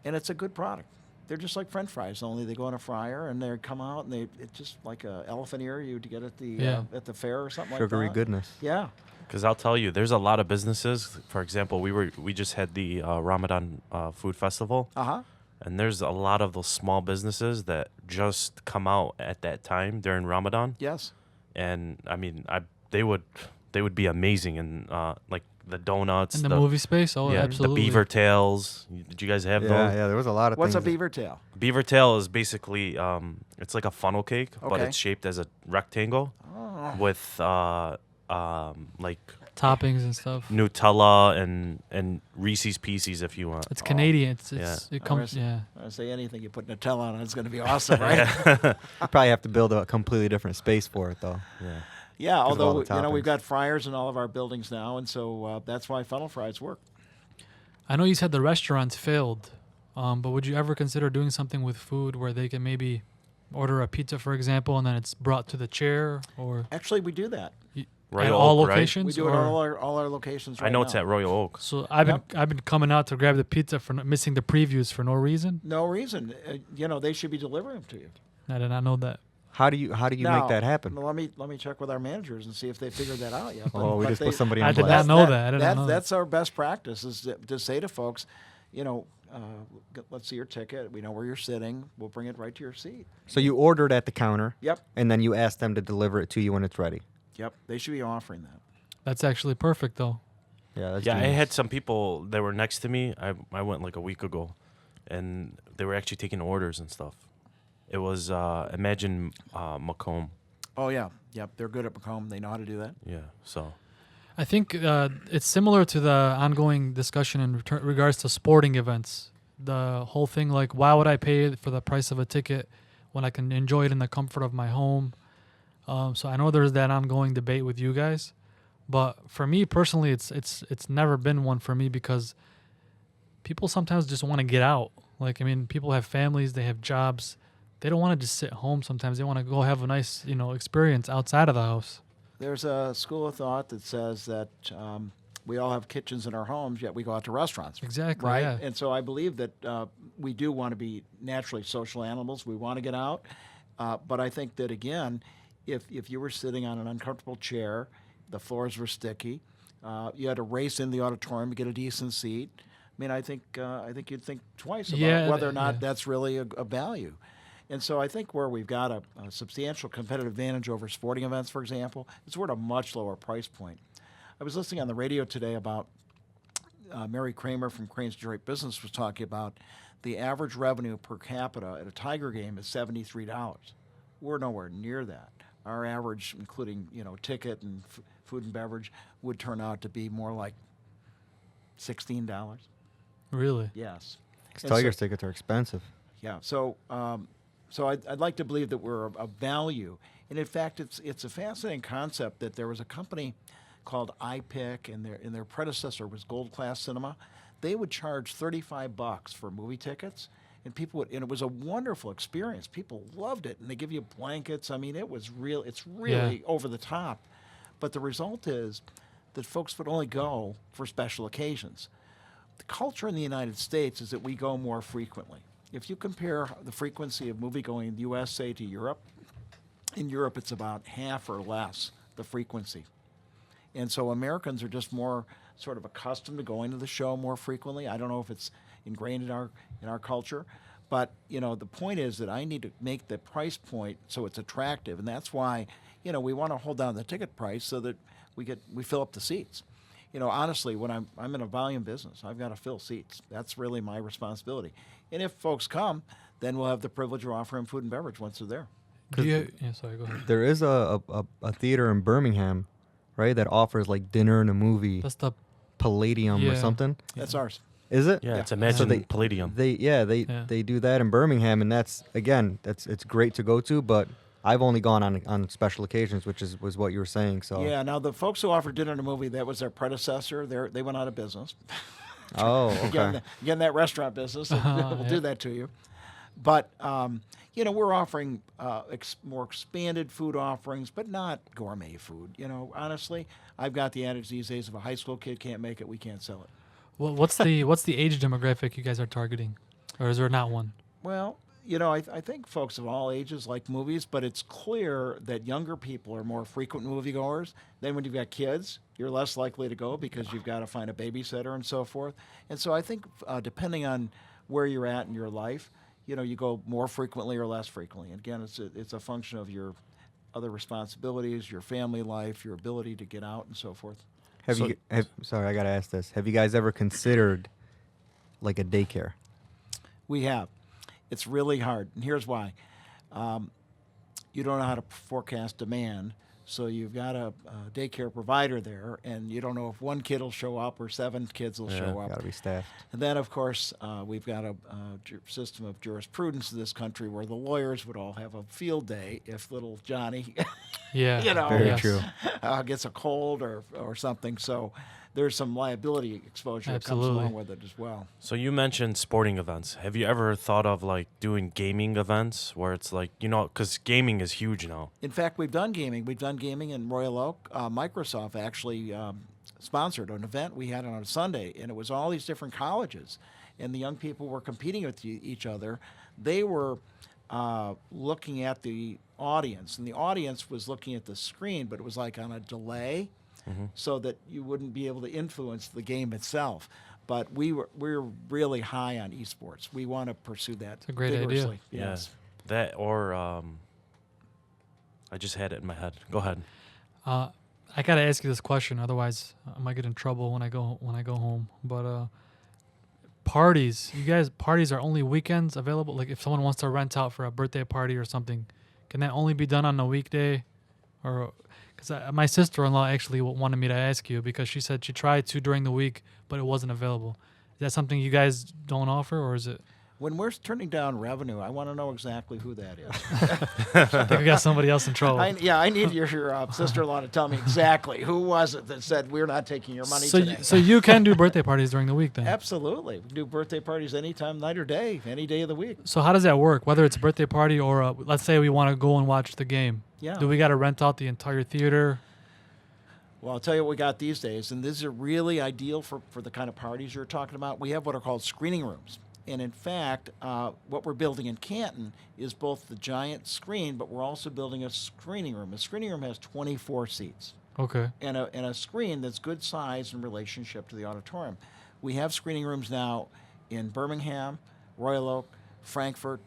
And it's a good product. They're just like French fries, only they go in a fryer and they come out and it's just like a elephant ear you'd get at the fair or something Sugary like that. goodness. Yeah. Because I'll tell you, there's a lot of businesses. For example, we just had the Ramadan Food Festival, Uh-huh. and there's a lot of those small businesses that just come out at that time during Ramadan. Yes. And I mean, they would be amazing, and like the donuts, in the movie space? Oh, yeah, absolutely. the beaver tails. Did you guys have Yeah, those? yeah, there was a lot of What's a things. beaver tail? Beaver tail is basically it's like a funnel cake, but Okay. it's shaped as a rectangle Oh. with like Toppings and stuff. Nutella and Reese's Pieces if you want. It's Canadian. It I comes. was- Yeah. I say anything you put Nutella on it, it's going to be awesome, right? You probably have to build a completely different space for it, though. Yeah. Yeah, of all although the we've toppings. got fryers in all of our buildings now, and so that's why funnel fries work. I know you said the restaurants failed, but would you ever consider doing something with food where they can maybe order a pizza, for example, and then it's brought to the chair, or Actually, we do that. at Royal all Oak, right? locations? We do it or- at all our locations right I know now. it's at Royal Oak. So I've been coming out to grab the pizza for missing the previews for no reason. No reason. They should be delivering them to you. I did not know that. How do you Now, make that happen? Let me check with our managers and see if they figured that out yet. Oh, we But just put somebody on I did blast. not know that. I did not know that. That's our best practice is to say to folks, let's see your ticket. We know where you're sitting. We'll bring it right to your seat. So you ordered at the counter, Yep. and then you asked them to deliver it to you when it's ready. Yep. They should be offering that. That's actually perfect, though. Yeah, that's Yeah, I genius. had some people that were next to me. I went like a week ago, and they were actually taking orders and stuff. It was Emagine Macomb. Oh, yeah. Yep. They're good at Macomb. They know how to do that. Yeah, so I think it's similar to the ongoing discussion in regards to sporting events. The whole thing, like, why would I pay for the price of a ticket when I can enjoy it in the comfort of my home? So I know there's that ongoing debate with you guys, but for me personally, it's never been one for me because people sometimes just want to get out. Like, I mean, people have families, they have jobs. They don't want to just sit home sometimes. They want to go have a nice, experience outside of the house. There's a school of thought that says that we all have kitchens in our homes, yet we go out to restaurants. Exactly, Right? yeah. And so I believe that we do want to be naturally social animals. We want to get out. But I think that, again, if you were sitting on an uncomfortable chair, the floors were sticky, you had to race in the auditorium to get a decent seat. I mean, I think you'd think twice about Yeah, whether or not yeah. that's really a value. And so I think where we've got a substantial competitive advantage over sporting events, for example, is we're at a much lower price point. I was listening on the radio today about Mary Kramer from Crane's Detroit Business was talking about the average revenue per capita at a Tiger game is $73. We're nowhere near that. Our average, including ticket and food and beverage, would turn out to be more like $16. Really? Yes. 'Cause And Tigers so- tickets are expensive. Yeah. So I'd like to believe that we're a value, and in fact, it's a fascinating concept that there was a company called iPick, and their predecessor was Gold Class Cinema. They would charge $35 for movie tickets, and and it was a wonderful experience. People loved it, and they give you blankets. I mean, it's really over the top, but the result is that folks would only go for special occasions. The culture in the United States is that we go more frequently. If you compare the frequency of movie going in the U.S., say, to Europe, in Europe it's about half or less the frequency. And so Americans are just more sort of accustomed to going to the show more frequently. I don't know if it's ingrained in our culture, but the point is that I need to make the price point so it's attractive, and that's why we want to hold down the ticket price so that we fill up the seats. Honestly, when I'm in a volume business, I've got to fill seats. That's really my responsibility. And if folks come, then we'll have the privilege of offering food and beverage once they're there. Sorry, go ahead. There is a theater in Birmingham, right, that offers like dinner and a movie, That's the Palladium or Yeah. something. That's ours. Is it? Yeah, Yeah. it's Imagine they- Palladium. They do that in Birmingham, and it's great to go to, but I've only gone on special occasions, which was what you were saying. So Yeah. Now the folks who offered dinner and a movie, that was their predecessor. They went out of business. Oh, Again, okay. again, that restaurant business will do that to you. But we're offering more expanded food offerings, but not gourmet food. Honestly, I've got the adage these days: if a high school kid can't make it, we can't sell it. Well, what's the age demographic you guys are targeting, or is there not one? Well, I think folks of all ages like movies, but it's clear that younger people are more frequent moviegoers. Then when you've got kids, you're less likely to go because you've got to find a babysitter and so forth. And so I think depending on where you're at in your life, you go more frequently or less frequently. And again, it's a function of your other responsibilities, your family life, your ability to get out and so forth. Sorry, I gotta ask this. Have you guys ever considered like a daycare? We have. It's really hard, and here's why. You don't know how to forecast demand, so you've got a daycare provider there, and you don't know if one kid will show up or 7 kids will show up. Gotta be staffed. And then, of course, we've got a system of jurisprudence in this country where the lawyers would all have a field day if little Johnny Yeah. Very yes. true. gets a cold or something. So there's some liability exposure that comes Absolutely. along with it as well. So you mentioned sporting events. Have you ever thought of like doing gaming events where it's like, because gaming is huge now. In fact, we've done gaming. We've done gaming in Royal Oak. Microsoft actually sponsored an event we had on a Sunday, and it was all these different colleges, and the young people were competing with each other. They were looking at the audience, and the audience was looking at the screen, but it was like on a delay, so that you wouldn't be able to influence the game itself. But we're really high on esports. We want to pursue that a great idea. vigorously. Yes. Yeah. That or I just had it in my head. Go ahead. I gotta ask you this question, otherwise I might get in trouble when I go home. But parties, parties are only weekends available. Like if someone wants to rent out for a birthday party or something, can that only be done on a weekday? Or because my sister-in-law actually wanted me to ask you because she said she tried to during the week, but it wasn't available. Is that something you guys don't offer, or is it? When we're turning down revenue, I want to know exactly who that is. I think we got somebody else in trouble. I need your sister-in-law to tell me exactly who was it that said we're not taking your money so today. so you can do birthday parties during the week then. Absolutely. We can do birthday parties anytime, night or day, any day of the week. So how does that work? Whether it's a birthday party or let's say we want to go and watch the game. Yeah. Do we got to rent out the entire theater? Well, I'll tell you what we got these days, and these are really ideal for the kind of parties you're talking about. We have what are called screening rooms. And in fact, what we're building in Canton is both the giant screen, but we're also building a screening room. A screening room has 24 seats Okay. and a screen that's good size in relationship to the auditorium. We have screening rooms now in Birmingham, Royal Oak, Frankfurt,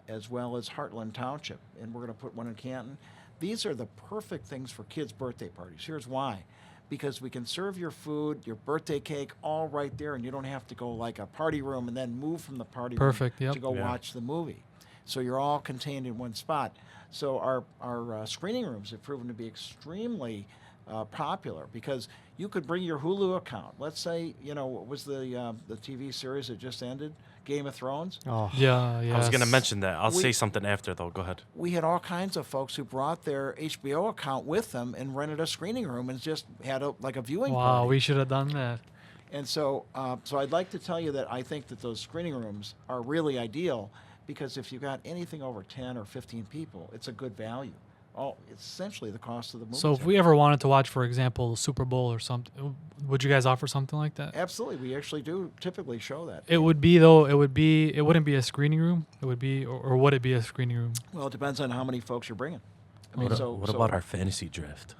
as well as Heartland Township, and we're going to put one in Canton. These are the perfect things for kids' birthday parties. Here's why. Because we can serve your food, your birthday cake, all right there, and you don't have to go like a party room and then move from the party Perfect, room yep. to go Yeah. watch the movie. So you're all contained in one spot. So our screening rooms have proven to be extremely popular because you could bring your Hulu account. Let's say, what was the TV series that just ended? Game of Thrones. Oh, Yeah. I was gonna yes. mention that. I'll We- say something after though. Go ahead. We had all kinds of folks who brought their HBO account with them and rented a screening room and just had a viewing Wow, party. we should have done that. And so I'd like to tell you that I think that those screening rooms are really ideal because if you've got anything over 10 or 15 people, it's a good value. It's essentially the cost of the movie. So if ticket. we ever wanted to watch, for example, the Super Bowl or something, would you guys offer something like that? Absolutely, we actually do typically show that. It wouldn't be a screening room. It would be, or would it be a screening room? Well, it depends on how many folks you're bringing. I mean, What about our fantasy draft?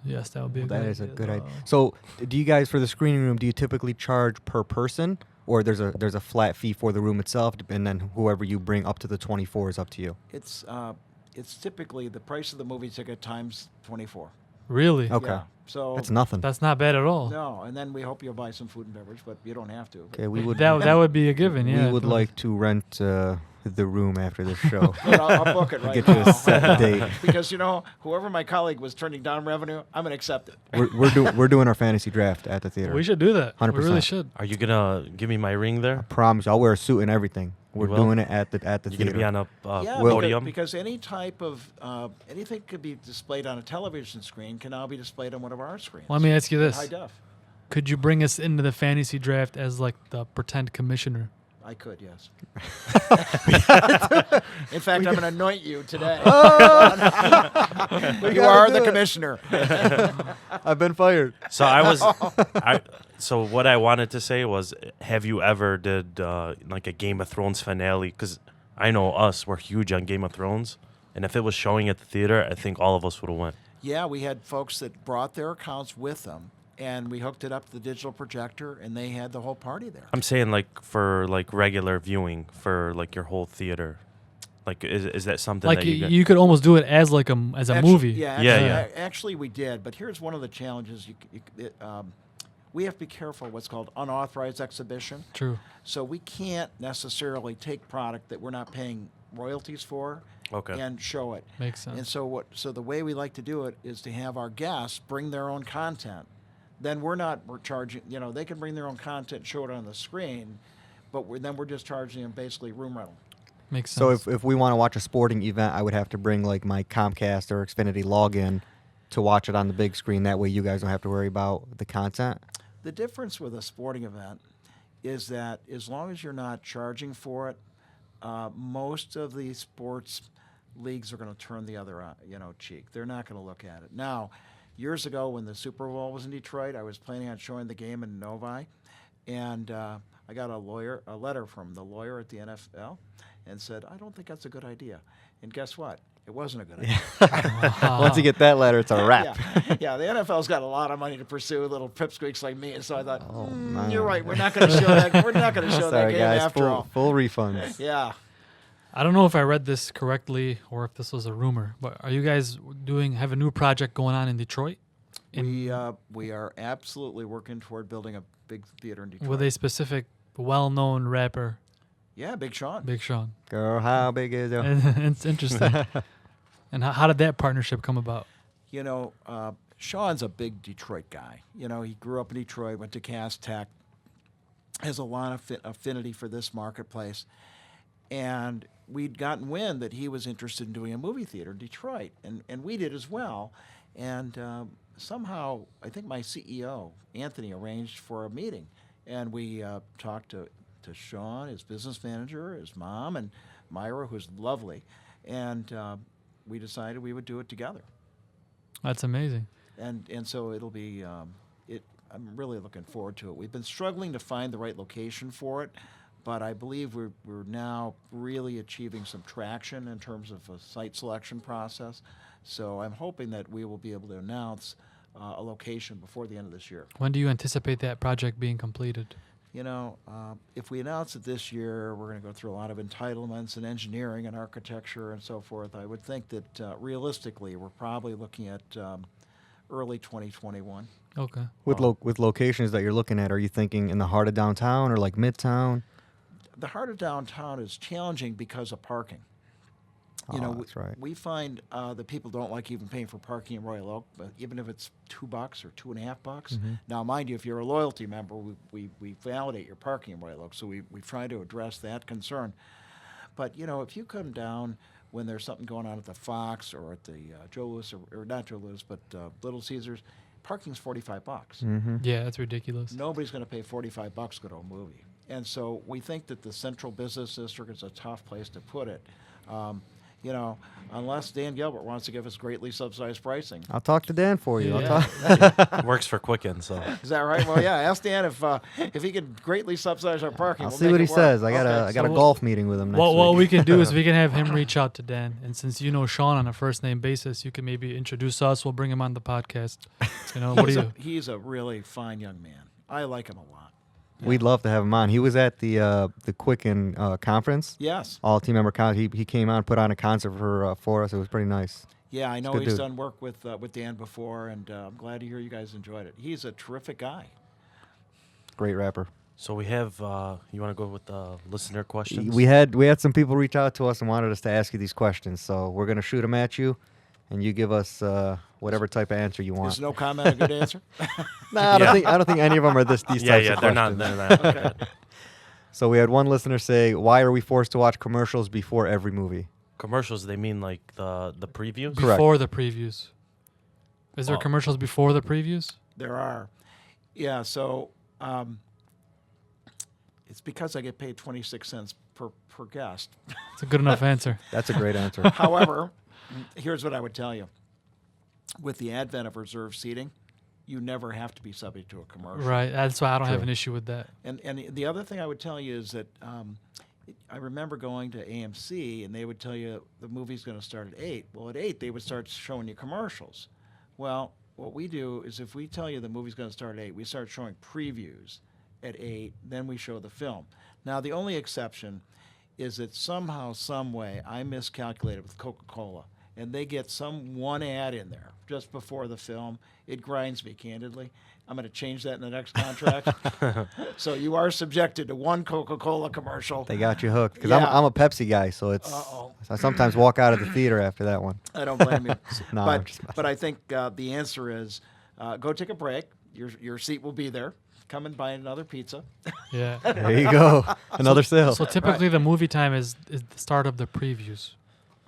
Yes, that would be a that good is a idea good as idea. well. So, do you guys for the screening room? Do you typically charge per person, or there's a flat fee for the room itself, and then whoever you bring up to the 24 is up to you? It's typically the price of the movie ticket times 24. Really? Okay. Yeah. So That's nothing. That's not bad at all. no, and then we hope you'll buy some food and beverage, but you don't have to. Okay, we would That would be a given. Yeah. we would like to rent the room after this show. But I'll book it right Get you now. a set date. Because whoever my colleague was turning down revenue, I'm gonna accept it. We're doing our fantasy draft at the theater. We should do that. 100%. We really should. Are you gonna give me my ring there? Promise you, I'll wear a suit and everything. We're will? doing it at the You're theater. gonna be on a Yeah, podium. because any type of anything could be displayed on a television screen can now be displayed on one of our screens. Let me ask you in this: high def. Could you bring us into the fantasy draft as like the pretend commissioner? I could, yes. In fact, I'm going to anoint you today. You are the commissioner. I've been fired. So So what I wanted to say was, have you ever did like a Game of Thrones finale? Because I know we're huge on Game of Thrones, and if it was showing at the theater, I think all of us would have went. Yeah, we had folks that brought their accounts with them, and we hooked it up to the digital projector, and they had the whole party there. I'm saying like for like regular viewing for like your whole theater. Like is that something Like that you you could almost do it as like as a Actually- movie. Yeah, Yeah, actually, yeah. Actually, we did, but here's one of the challenges. We have to be careful what's called unauthorized exhibition. True. So we can't necessarily take product that we're not paying royalties for Okay. and show it. Makes sense. And so the way we like to do it is to have our guests bring their own content. Then we're charging, they can bring their own content, show it on the screen, but we're just charging them basically room rental. Makes So sense. if we want to watch a sporting event, I would have to bring like my Comcast or Xfinity login to watch it on the big screen. That way you guys don't have to worry about the content. The difference with a sporting event is that as long as you're not charging for it, most of the sports leagues are going to turn the other cheek. They're not going to look at it. Now, years ago when the Super Bowl was in Detroit, I was planning on showing the game in Novi, and I got a letter from the lawyer at the NFL, and said, I don't think that's a good idea. And guess what? It wasn't a good idea. Once you get that letter, it's a wrap. Yeah, the NFL's got a lot of money to pursue little pipsqueaks like me, and so I thought, man. you're right. We're not going to show that. We're not going to show that Sorry, game guys. after all. Full refunds. Yeah. I don't know if I read this correctly or if this was a rumor, but are you guys have a new project going on in Detroit? We are absolutely working toward building a big theater in Detroit. With a specific well-known rapper, Yeah, Big Sean. Big Sean. Girl, how big is it? And it's interesting. And how did that partnership come about? Sean's a big Detroit guy. He grew up in Detroit, went to Cass Tech, has a lot of affinity for this marketplace. And we'd gotten wind that he was interested in doing a movie theater in Detroit, and we did as well. And somehow, I think my CEO, Anthony, arranged for a meeting. And we talked to Sean, his business manager, his mom, and Myra, who's lovely. And we decided we would do it together. That's amazing. And so it'll be, I'm really looking forward to it. We've been struggling to find the right location for it, but I believe we're now really achieving some traction in terms of a site selection process. So I'm hoping that we will be able to announce a location before the end of this year. When do you anticipate that project being completed? You know, if we announce it this year, we're going to go through a lot of entitlements and engineering and architecture and so forth. I would think that realistically, we're probably looking at early 2021. Okay. With locations that you're looking at, are you thinking in the heart of downtown or like midtown? The heart of downtown is challenging because of parking. You Oh, know, that's right. we find that people don't like even paying for parking in Royal Oak, but even if it's $2 or $2.50. Mm-hmm. Now, mind you, if you're a loyalty member, we validate your parking in Royal Oak, so we try to address that concern. But you know, if you come down when there's something going on at the Fox or at the Joe Louis, or not Joe Louis, but Little Caesars, parking's $45. Mm-hmm. Yeah, that's ridiculous. Nobody's going to pay $45 to go to a movie. And so we think that the central business district is a tough place to put it. You know, unless Dan Gilbert wants to give us greatly subsidized pricing. I'll talk to Dan for you. Yeah. I'll talk. Works for Quicken, so. Is that right? Well, yeah. Ask Dan if he could greatly subsidize our parking. I'll We'll see make what it he work. says. I got Okay. a So golf meeting with him next What week. we can do is we can have him reach out to Dan, and since you know Sean on a first name basis, you can maybe introduce us. We'll bring him on the podcast. You know, what do you? He's a really fine young man. I like him a lot. We'd love to have him on. He was at the Quicken conference. Yes. All team member concert. He came on, put on a concert for us. It was pretty nice. Yeah, I know good he's dude. done work with Dan before, and I'm glad to hear you guys enjoyed it. He's a terrific guy. Great rapper. So we have, you want to go with the listener questions? We had some people reach out to us and wanted us to ask you these questions. So we're gonna shoot them at you, and you give us whatever type of answer you want. Is no comment a good answer? Nah, I don't think any of them are these types Yeah, of they're questions. not. They're not. Okay. So we had one listener say, "Why are we forced to watch commercials before every movie?" Commercials, they mean like the previews? Correct. Before the previews. Is there Oh. commercials before the previews? There are. Yeah, so it's because I get paid 26 cents per guest. It's a good enough answer. That's a great answer. However, here's what I would tell you. With the advent of reserved seating, you never have to be subject to a commercial. Right. That's why I don't have True. an issue with that. And the other thing I would tell you is that I remember going to AMC, and they would tell you the movie's going to start at 8. Well, at 8, they would start showing you commercials. Well, what we do is if we tell you the movie's going to start at 8, we start showing previews at 8, then we show the film. Now, the only exception is that somehow, some way, I miscalculated with Coca-Cola, and they get some one ad in there just before the film. It grinds me, candidly. I'm going to change that in the next contract. So you are subjected to one Coca-Cola commercial. They got you hooked because Yeah. I'm a Pepsi guy, so it's. Uh-oh. I sometimes walk out of the theater after that one. I don't blame you. No, I'm just messing. but I think the answer is go take a break. Your seat will be there. Come and buy another pizza. Yeah. There you go. Another sale. So typically the movie time is the start of the previews.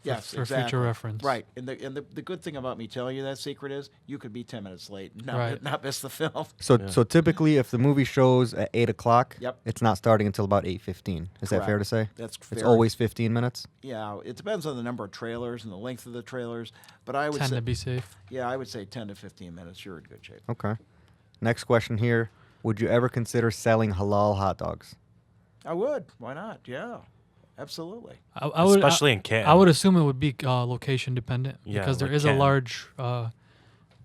Yes, for exactly. future reference. Right. And the good thing about me telling you that secret is you could be 10 minutes late and Right. not miss the film. So Yeah. so typically, if the movie shows at 8:00, Yep. it's not starting until about 8:15. Is that fair to say? That's It's very- always 15 minutes. Yeah, it depends on the number of trailers and the length of the trailers, but I would Tend say to be safe. yeah, I would say 10 to 15 minutes. You're in good shape. Okay. Next question here: would you ever consider selling halal hot dogs? I would. Why not? Yeah, absolutely. I would, Especially in Canton. I would assume it would be location dependent Yeah, because there like is Canton. a large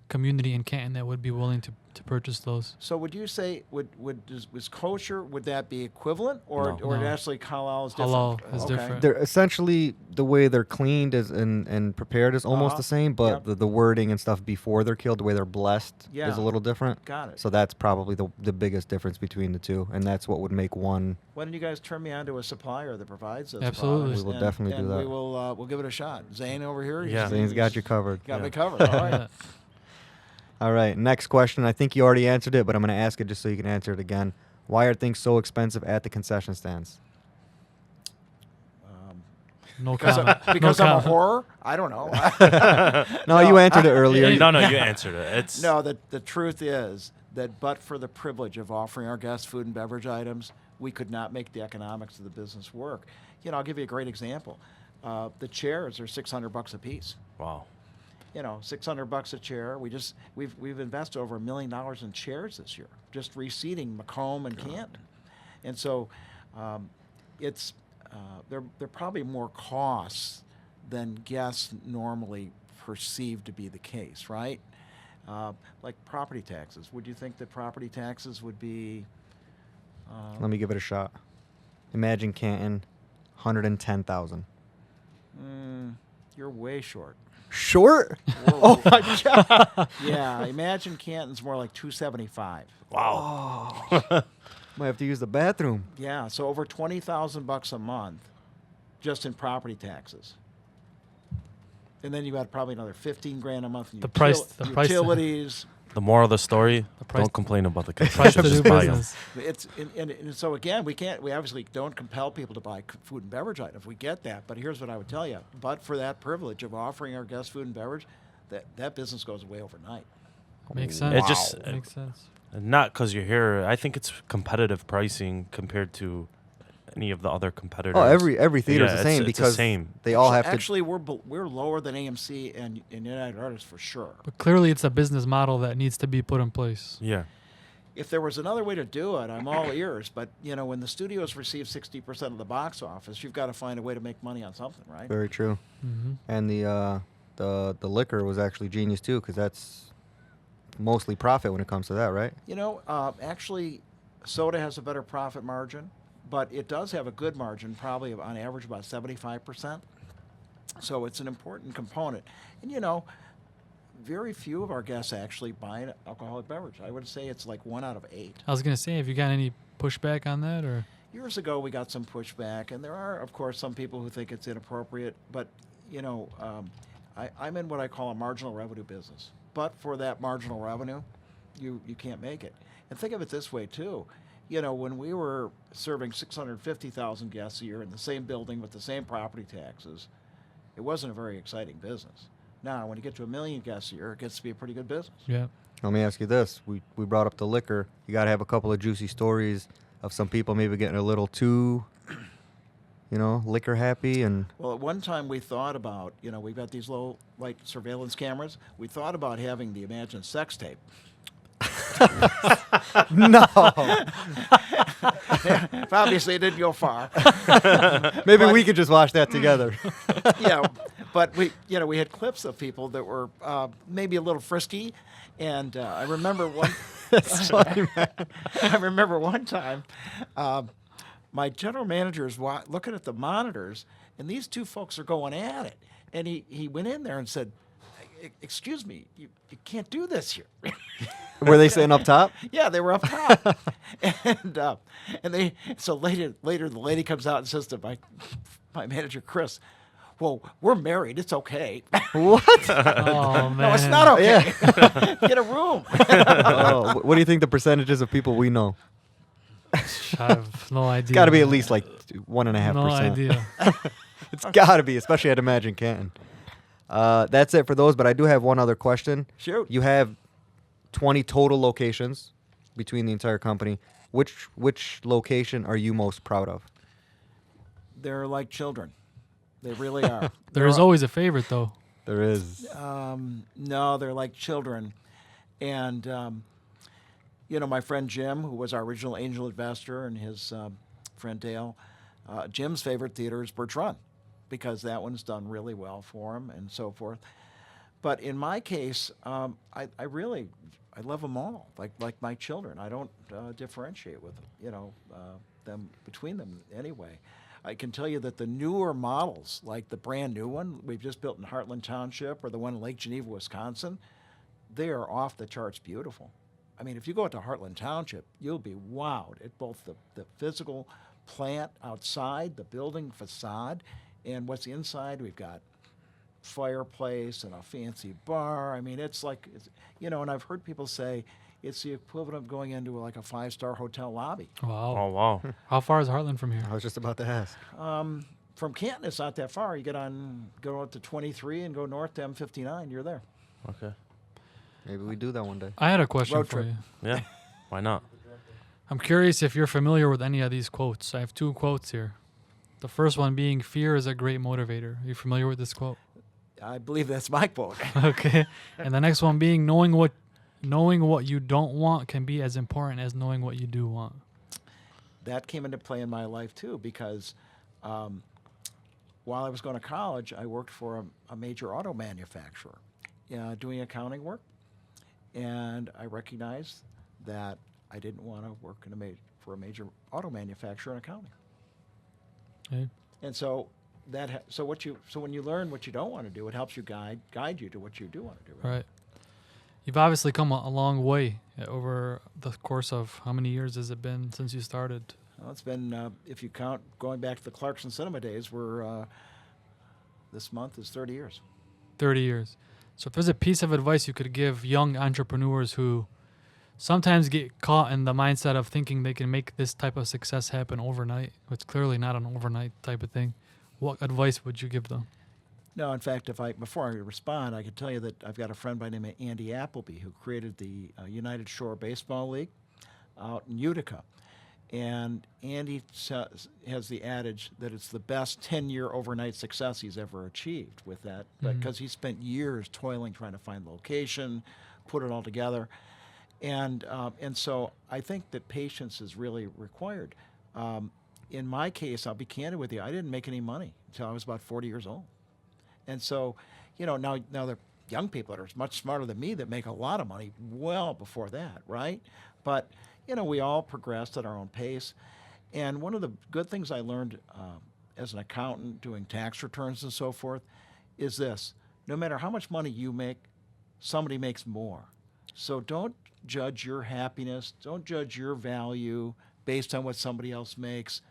community in Canton that would be willing to purchase those. So would you say was kosher? Would that be equivalent, or No. or No. actually halal is different? Halal is Okay. different. They're essentially the way they're cleaned is and prepared is almost Uh-huh. the same, but Yep. the wording and stuff before they're killed, the way they're blessed, Yeah. is a little different. Got it. So that's probably the biggest difference between the two, and that's what would make one. Why don't you guys turn me on to a supplier that provides those Absolutely. products, We will and- definitely do and that. We will we'll give it a shot. Zane over here. Yeah. Zane's got you covered. Got me Yeah. covered. All right. Yeah. All right, next question. I think you already answered it, but I'm going to ask it just so you can answer it again. Why are things so expensive at the concession stands? No Because, comment. because no I'm a comment. whore? I don't know. No, you answered it earlier. No, you answered it. It's No, the truth is that but for the privilege of offering our guests food and beverage items, we could not make the economics of the business work. I'll give you a great example. The chairs are $600 a piece. wow. $600 a chair. We've invested over $1 million in chairs this year, just reseating Macomb and Canton, and so it's they're probably more costs than guests normally perceive to be the case, right? Like property taxes. Would you think that property taxes would be? Let me give it a shot. Imagine Canton, 110,000. You're way short. Short? Oh my God! Yeah, Imagine Canton's more like 275. Wow. Might have to use the bathroom. Yeah, so over $20,000 a month, just in property taxes. And then you got probably another 15 grand a month in The price- the price- utilities. The moral of the story: price- don't complain about the Price concession. to do Just buy 'em. business. It's and so again, we obviously don't compel people to buy food and beverage items. We get that, but here's what I would tell you: but for that privilege of offering our guests food and beverage, that business goes away overnight. Makes sense. It just Makes sense. not because you're here. I think it's competitive pricing compared to any of the other competitors. Oh, every theater's Yeah, the same it's the because same. they all have to. Actually, we're lower than AMC and United Artists for sure. But clearly, it's a business model that needs to be put in place. Yeah. If there was another way to do it, I'm all ears. But when the studios receive 60% of the box office, you've got to find a way to make money on something, right? Very true. Mm-hmm. And the liquor was actually genius too, because that's mostly profit when it comes to that, right? Actually, soda has a better profit margin, but it does have a good margin, probably on average about 75%. So it's an important component. And very few of our guests actually buy an alcoholic beverage. I would say it's like 1 out of 8. I was gonna say, have you got any pushback on that, or? Years ago, we got some pushback, and there are, of course, some people who think it's inappropriate. But I'm in what I call a marginal revenue business. But for that marginal revenue, you can't make it. And think of it this way too. When we were serving 650,000 guests a year in the same building with the same property taxes, it wasn't a very exciting business. Now, when you get to 1 million guests a year, it gets to be a pretty good business. Yeah. Let me ask you this: we brought up the liquor. You got to have a couple of juicy stories of some people maybe getting a little too, liquor happy and. Well, at one time we thought about, we've got these low light surveillance cameras. We thought about having the Imagine sex tape. No. Obviously, it didn't go far. Maybe we could just watch that together. Yeah, but we had clips of people that were maybe a little frisky, and I remember one. That's funny, man. I remember one time, my general manager is looking at the monitors, and these two folks are going at it, and he went in there and said, "Excuse me, you can't do this here." Were they sitting up top? Yeah, they were up top, and later the lady comes out and says to my manager Chris, "Well, we're married. It's okay." What? Oh man. No, it's not okay. Get a room. Oh, what do you think the percentages of people we know? I have no idea. It's got to be at least like 1.5%. No idea. It's got to be, especially at Imagine Canton. That's it for those, but I do have one other question. Shoot. You have 20 total locations between the entire company. Which location are you most proud of? They're like children. They really are. There is always a favorite, though. There is. No, they're like children. And, my friend Jim, who was our original angel investor, and his friend Dale, Jim's favorite theater is Birch Run, because that one's done really well for him and so forth. But in my case, I love them all, like my children. I don't differentiate with them between them anyway. I can tell you that the newer models, like the brand new one we've just built in Heartland Township or the one in Lake Geneva, Wisconsin, they are off the charts beautiful. I mean, if you go out to Heartland Township, you'll be wowed at both the physical plant outside, the building facade, and what's inside. We've got fireplace and a fancy bar. I mean, and I've heard people say, It's the equivalent of going into like a 5-star hotel lobby. Wow. Oh wow. How far is Heartland from here? I was just about to ask. From Canton, it's not that far. You go out to 23 and go north to M59. You're there. Okay. Maybe we do that one day. I had a question Road for trip. you. Yeah. Why not? I'm curious if you're familiar with any of these quotes. I have 2 quotes here. The first one being, "Fear is a great motivator." Are you familiar with this quote? I believe that's my quote. Okay. And the next one being, knowing what you don't want can be as important as knowing what you do want. That came into play in my life too, because while I was going to college, I worked for a major auto manufacturer doing accounting work. And I recognized that I didn't want to work for a major auto manufacturer in accounting. Okay. And so when you learn what you don't want to do, it helps you guide you to what you do want to do. Right. You've obviously come a long way over the course of how many years has it been since you started? Well, it's been, if you count going back to the Clarkson Cinema days, this month is 30 years. 30 years. So if there's a piece of advice you could give young entrepreneurs who sometimes get caught in the mindset of thinking they can make this type of success happen overnight, it's clearly not an overnight type of thing, what advice would you give them? No, in fact, before I respond, I can tell you that I've got a friend by the name of Andy Appleby who created the United Shore Baseball League out in Utica. And Andy has the adage that it's the best 10-year overnight success he's ever achieved with that, because he spent years toiling trying to find location, put it all together. And so I think that patience is really required. In my case, I'll be candid with you, I didn't make any money until I was about 40 years old. And so, now there are young people that are much smarter than me that make a lot of money well before that, right? But, we all progressed at our own pace. And one of the good things I learned as an accountant doing tax returns and so forth is this: no matter how much money you make, somebody makes more. So don't judge your happiness, don't judge your value based on what somebody else makes.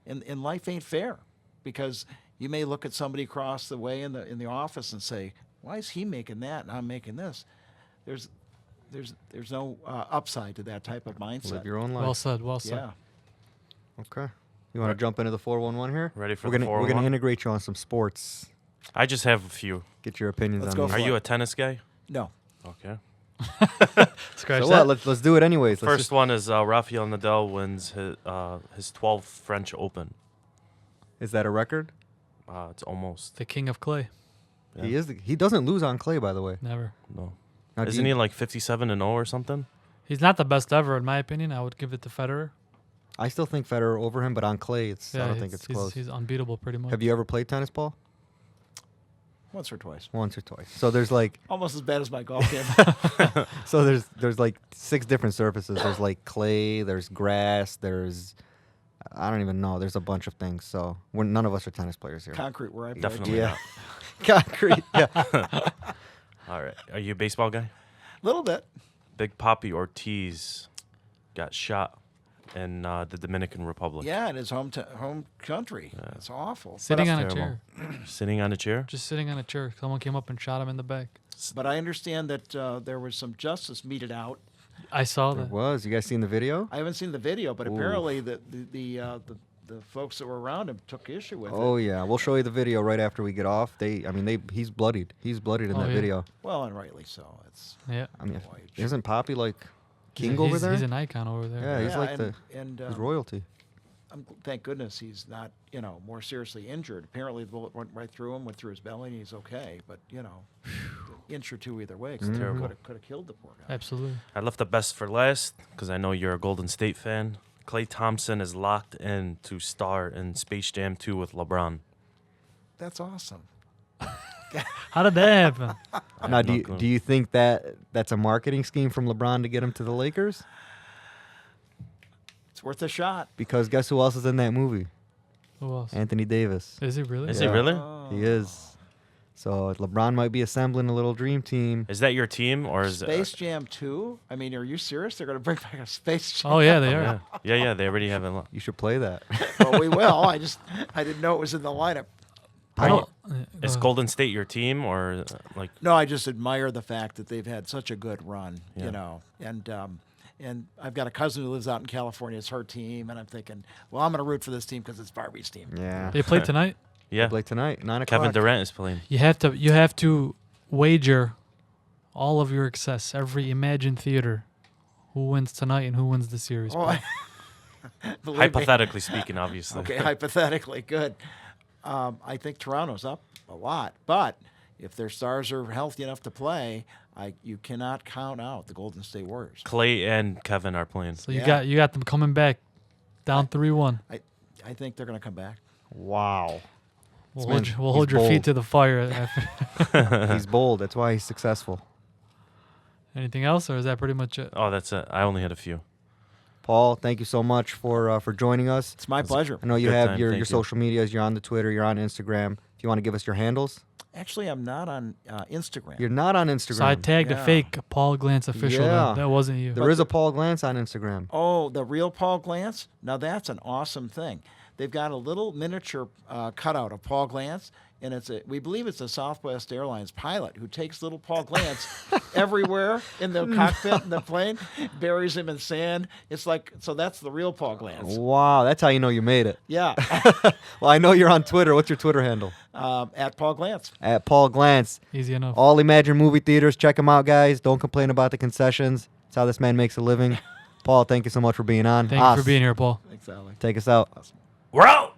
And life ain't fair, because you may look at somebody across the way in the office and say, "Why is he making that and I'm making this?" There's no upside to that type of mindset. Live your own life. Well said, well said. Yeah. Okay. You want to jump into the 411 here? Ready for we're the gonna, We're 411? going to integrate you on some sports. I just have a few. Get your opinions Let's on go these. for Are it. you a tennis guy? No. Okay. Scratch So that. what? Let's do it anyways. Let's First just- one is Rafael Nadal wins his 12th French Open. Is that a record? It's almost. The king of clay. Yeah. He is. He doesn't lose on clay, by the way. Never. No. Now, do Isn't you- he like 57-0 or something? He's not the best ever, in my opinion. I would give it to Federer. I still think Federer over him, but on clay, I don't think it's close. He's unbeatable pretty much. Have you ever played tennis, Paul? Once or twice. Once or twice. So there's like Almost as bad as my golf game. there's like 6 different surfaces. There's like clay, there's grass, there's I don't even know. There's a bunch of things. So none of us are tennis players here. Concrete where I play. Definitely Yeah. not. Concrete. Yeah. All right. Are you a baseball guy? A little bit. Big Papi Ortiz got shot in the Dominican Republic. Yeah, in his home country. That's awful. Sitting on a terrible. chair. Sitting on a chair? Just sitting on a chair. Someone came up and shot him in the back. But I understand that there was some justice meted out. I saw There that. was. You guys seen the video? I haven't seen the video, but Ooh. apparently the folks that were around him took issue with Oh it. yeah. We'll show you the video right after we get off. He's bloodied. He's bloodied in Oh, that yeah. video. Well, and rightly so. It's Yeah. I mean, Boy, isn't Poppy like king He's- over he's- there? He's an icon over there. Yeah, he's yeah, like and he's royalty. thank goodness he's not, more seriously injured. Apparently the bullet went right through him, went through his belly, and he's okay. But inch or two either way. 'Cause it terrible. Could have killed the poor guy. Absolutely. I left the best for last because I know you're a Golden State fan. Klay Thompson is locked in to star in Space Jam 2 with LeBron. That's awesome. How did that happen? I Now, have do no you, clue. do you think that's a marketing scheme from LeBron to get him to the Lakers? It's worth a shot. Because guess who else is in that movie? Who else? Anthony Davis. Is he really? Is Yeah. he really? Oh. He is. So LeBron might be assembling a little dream team. Is that your team or is Space Jam 2? I mean, are you serious? They're going to bring back a Space Jam? Oh yeah, they are. Yeah. They already have it. You should play that. Well, we will. I didn't know it was in the lineup. I don't. Is Golden State your team or like? No, I just admire the fact that they've had such a good run, Yeah. and And I've got a cousin who lives out in California. It's her team, and I'm thinking, well, I'm going to root for this team because it's Barbie's team. Yeah. They play tonight. Yeah. Play tonight, 9 o'clock. Kevin Durant is playing. You have to wager all of your excess, every Imagine theater, who wins tonight and who wins the series. Oh, Paul. believe me. Hypothetically speaking, obviously. Okay, hypothetically, good. I think Toronto's up a lot, but if their stars are healthy enough to play, you cannot count out the Golden State Warriors. Clay and Kevin are playing. So you Yeah. got them coming back down 3-1. I think they're going to come back. Wow. We'll man- hold he's your bold. feet to the fire. After. He's bold. That's why he's successful. Anything else, or is that pretty much it? Oh, that's it. I only had a few. Paul, thank you so much for joining us. It's my pleasure. I know you Good have time. your Thank you. social medias. You're on the Twitter. You're on Instagram. If you want to give us your handles. Actually, I'm not on Instagram. You're not on Instagram. So I tagged a Yeah. fake Paul Glantz official. Yeah. That wasn't you. There is a Paul Glantz on Instagram. Oh, the real Paul Glantz? Now that's an awesome thing. They've got a little miniature cutout of Paul Glantz, and we believe it's a Southwest Airlines pilot who takes little Paul Glantz everywhere in the cockpit in the plane, buries him in sand. It's like, so that's the real Paul Glantz. Wow, that's how you know you made it. Yeah, Well, I know you're on Twitter. What's your Twitter handle? at Paul Glantz. At Paul Glantz. Easy enough. All Imagine movie theaters. Check them out, guys. Don't complain about the concessions. It's how this man makes a living. Paul, thank you so much for being on. Thank you for being here, Paul. Thanks, Alec. Take us out. Awesome. We're out!